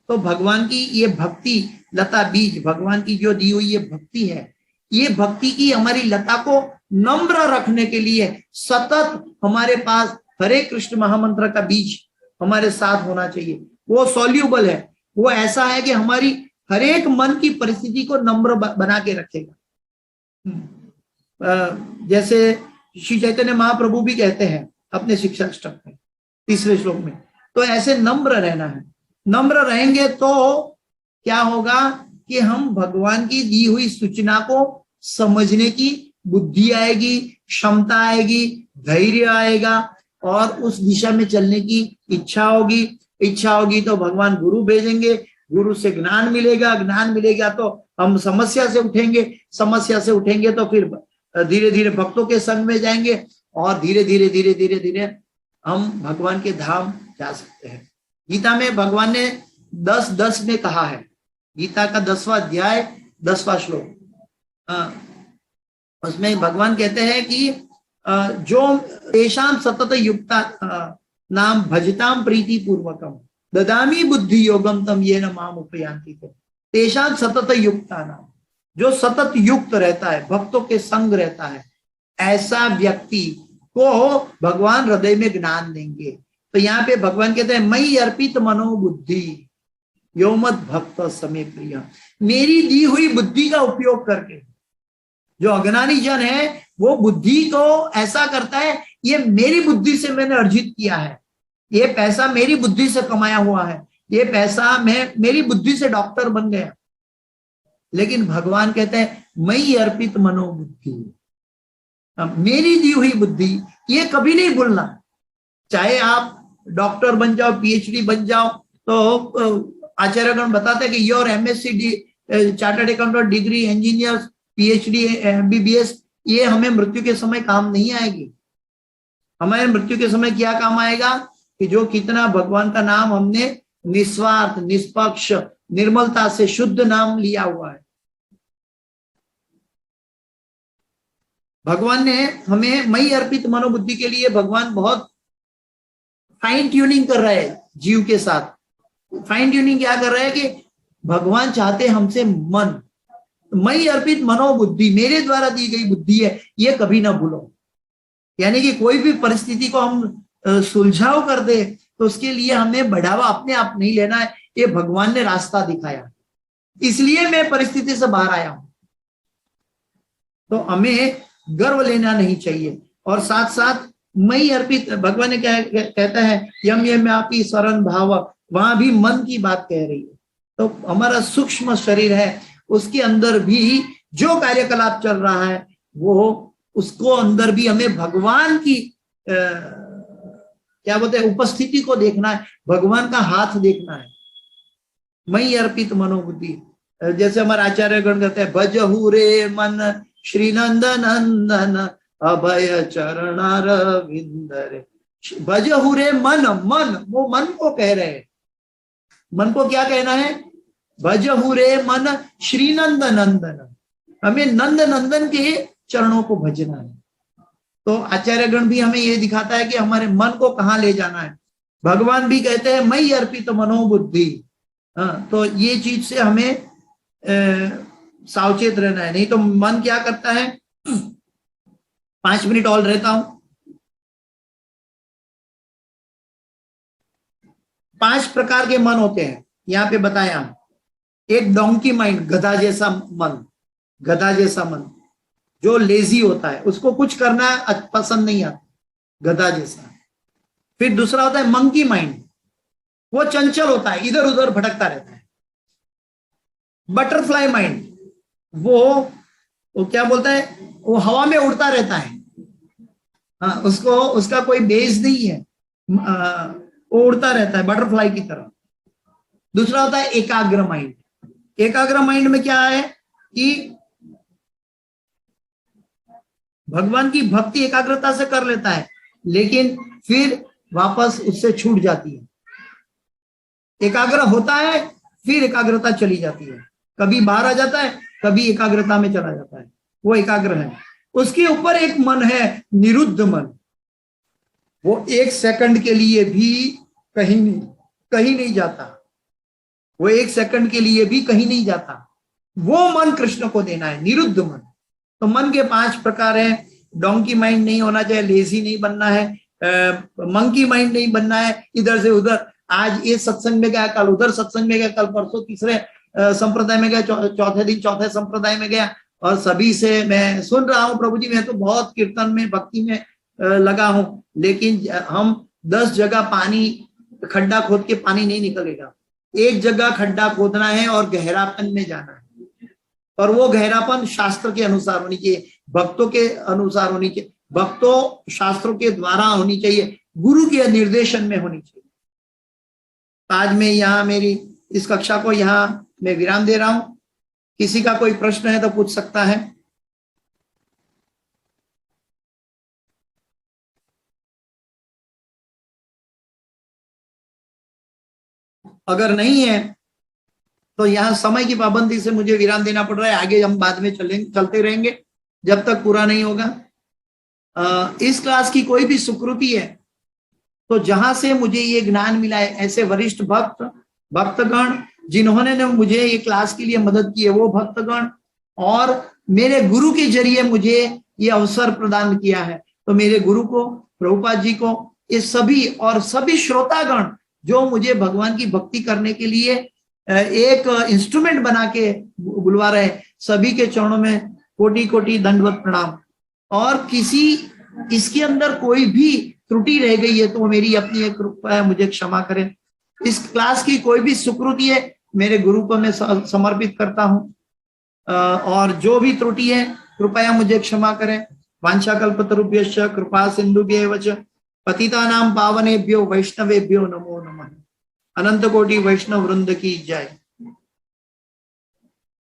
तो भगवान की ये भक्ति लता बीज, भगवान की जो दी हुई ये भक्ति है, ये भक्ति की हमारी लता को नम्र रखने के लिए सतत हमारे पास हरे कृष्ण महामंत्र का बीज हमारे साथ होना चाहिए। वो सॉल्यूबल है, वो ऐसा है कि हमारी हर एक मन की परिस्थिति को नम्र बना के रखेगा। जैसे श्री चैतन्य महाप्रभु भी कहते हैं अपने शिक्षा अष्टक में 3रे श्लोक में, तो ऐसे नम्र रहना है। नम्र रहेंगे तो क्या होगा कि हम भगवान की दी हुई सूचना को समझने की बुद्धि आएगी, क्षमता आएगी, धैर्य आएगा और उस दिशा में चलने की इच्छा होगी। इच्छा होगी तो भगवान गुरु भेजेंगे, गुरु से ज्ञान मिलेगा, ज्ञान मिलेगा तो हम समस्या से उठेंगे, समस्या से उठेंगे तो फिर धीरे धीरे भक्तों के संग में जाएंगे और धीरे धीरे धीरे धीरे धीरे हम भगवान के धाम जा सकते हैं। गीता में भगवान ने 10:10 में कहा है, गीता का 10वां अध्याय 10वां श्लोक, उसमें भगवान कहते हैं कि जो तेषां सतत युक्ता नाम भजताम प्रीति पूर्वकम ददामी बुद्धि योगम तम येन माम उपयान्ति। तेषां सतत युक्ता नाम, जो सतत युक्त रहता है, भक्तों के संग रहता है, ऐसा व्यक्ति को भगवान हृदय में ज्ञान देंगे। तो यहाँ पे भगवान कहते हैं मयि अर्पित मनोबुद्धि यो मद भक्त समे प्रिय। मेरी दी हुई बुद्धि का उपयोग करके, जो अज्ञानी जन है वो बुद्धि को ऐसा करता है ये मेरी बुद्धि से मैंने अर्जित किया है, ये पैसा मेरी बुद्धि से कमाया हुआ है, ये पैसा मैं मेरी बुद्धि से डॉक्टर बन गया। लेकिन भगवान कहते हैं मयि अर्पित मनोबुद्धि, मेरी दी हुई बुद्धि, ये कभी नहीं भूलना। चाहे आप डॉक्टर बन जाओ, पीएचडी बन जाओ, तो आचार्यगण बताते हैं कि your MSc chartered accountant degree, engineer, PhD, MBBS, ये हमें मृत्यु के समय काम नहीं आएगी। हमारे मृत्यु के समय क्या काम आएगा कि जो कितना भगवान का नाम हमने निस्वार्थ, निष्पक्ष, निर्मलता से शुद्ध नाम लिया हुआ है। भगवान ने हमें मयि अर्पित मनोबुद्धि के लिए भगवान बहुत फाइन ट्यूनिंग कर रहे हैं जीव के साथ। फाइन ट्यूनिंग क्या कर रहे हैं कि भगवान चाहते हमसे मन, मयि अर्पित मनोबुद्धि, मेरे द्वारा दी गई बुद्धि है, ये कभी ना भूलो। यानी कि कोई भी परिस्थिति को हम सुलझाव कर दे तो उसके लिए हमें बढ़ावा अपने आप नहीं लेना है, ये भगवान ने रास्ता दिखाया, इसलिए मैं परिस्थिति से बाहर आया हूं। तो हमें गर्व लेना नहीं चाहिए। और साथ साथ मयि अर्पित, भगवान ने क्या कहता है, यम यम आपकी शरण भाव, वहां भी मन की बात कह रही है। तो हमारा सूक्ष्म शरीर है, उसके अंदर भी जो कार्यकलाप चल रहा है वो उसको अंदर भी हमें भगवान की क्या बोलते हैं उपस्थिति को देखना है, भगवान का हाथ देखना है। मई अर्पित मनोबुद्धि, जैसे हमारे आचार्य गण कहते हैं भजहु रे मन श्री नंदन नंदन अभय चरणारविंद रे। भजहु रे मन, मन वो मन को कह रहे हैं। मन को क्या कहना है? भजहु रे मन श्री नंद नंदन, हमें नंद नंदन के चरणों को भजना है। तो आचार्य गण भी हमें ये दिखाता है कि हमारे मन को कहाँ ले जाना है। भगवान भी कहते हैं मई अर्पित मनोबुद्धि। तो ये चीज से हमें सावचेत रहना है, नहीं तो मन क्या करता है। 5 मिनट और रहता हूं। 5 प्रकार के मन होते हैं यहाँ पे बताया। एक डोंकी माइंड, गधा जैसा मन, गधा जैसा मन जो लेजी होता है, उसको कुछ करना पसंद नहीं आता, गधा जैसा। फिर दूसरा होता है मंकी माइंड, वो चंचल होता है, इधर उधर भटकता रहता है। बटरफ्लाई माइंड, वो क्या बोलता है, वो हवा में उड़ता रहता है। हाँ, उसका कोई बेस नहीं है, वो उड़ता रहता है बटरफ्लाई की तरह। दूसरा होता है एकाग्र माइंड। एकाग्र माइंड में क्या है कि भगवान की भक्ति एकाग्रता से कर लेता है, लेकिन फिर वापस उससे छूट जाती है। एकाग्र होता है, फिर एकाग्रता चली जाती है, कभी बाहर आ जाता है, कभी एकाग्रता में चला जाता है। वो एकाग्र है। उसके ऊपर एक मन है निरुद्ध मन, वो 1 सेकंड के लिए भी कहीं नहीं जाता। वो 1 सेकंड के लिए भी कहीं नहीं जाता। वो मन कृष्ण को देना है, निरुद्ध मन। तो मन के 5 प्रकार हैं। डोंकी माइंड नहीं होना चाहिए, लेजी नहीं बनना है, मंकी माइंड नहीं बनना है, इधर से उधर, आज ये सत्संग में गया, कल उधर सत्संग में गया, कल परसों तीसरे संप्रदाय में गया, चौथे दिन चौथे संप्रदाय में गया, और सभी से मैं सुन रहा हूँ प्रभु जी मैं तो बहुत कीर्तन में भक्ति में लगा हूँ, लेकिन हम 10 जगह पानी खड्डा खोद के पानी नहीं निकलेगा। एक जगह खड्डा खोदना है और गहरापन में जाना है, और वो गहरापन शास्त्र के अनुसार होनी चाहिए, भक्तों के अनुसार होनी चाहिए, भक्तों शास्त्रों के द्वारा होनी चाहिए, गुरु के निर्देशन में होनी चाहिए। आज मैं यहाँ मेरी इस कक्षा को यहाँ मैं विराम दे रहा हूं। किसी का कोई प्रश्न है तो पूछ सकता है। अगर नहीं है तो यहाँ समय की पाबंदी से मुझे विराम देना पड़ रहा है। आगे हम बाद में चलते रहेंगे जब तक पूरा नहीं होगा। इस क्लास की कोई भी सुकृति है तो जहां से मुझे ये ज्ञान मिला है, ऐसे वरिष्ठ भक्तगण जिन्होंने ने मुझे ये क्लास के लिए मदद की है, वो भक्तगण, और मेरे गुरु के जरिए मुझे ये अवसर प्रदान किया है, तो मेरे गुरु को, प्रभुपाद जी को, ये सभी और सभी श्रोतागण जो मुझे भगवान की भक्ति करने के लिए एक इंस्ट्रूमेंट बना के बुलवा रहे, सभी के चरणों में कोटि कोटि दंडवत प्रणाम। और किसी इसके अंदर कोई भी त्रुटि रह गई है तो मेरी अपनी एक कृपा है, मुझे क्षमा करें। इस क्लास की कोई भी सुकृति है मेरे गुरु को मैं समर्पित करता हूं, और जो भी त्रुटि है कृपया मुझे क्षमा करें। वांछाकल्पतरुभ्यश्च कृपा सिंधुभ्येव च पतितानां पावनेभ्यो वैष्णवेभ्यो नमो नमः। अनंत कोटि वैष्णव वृंद की जय।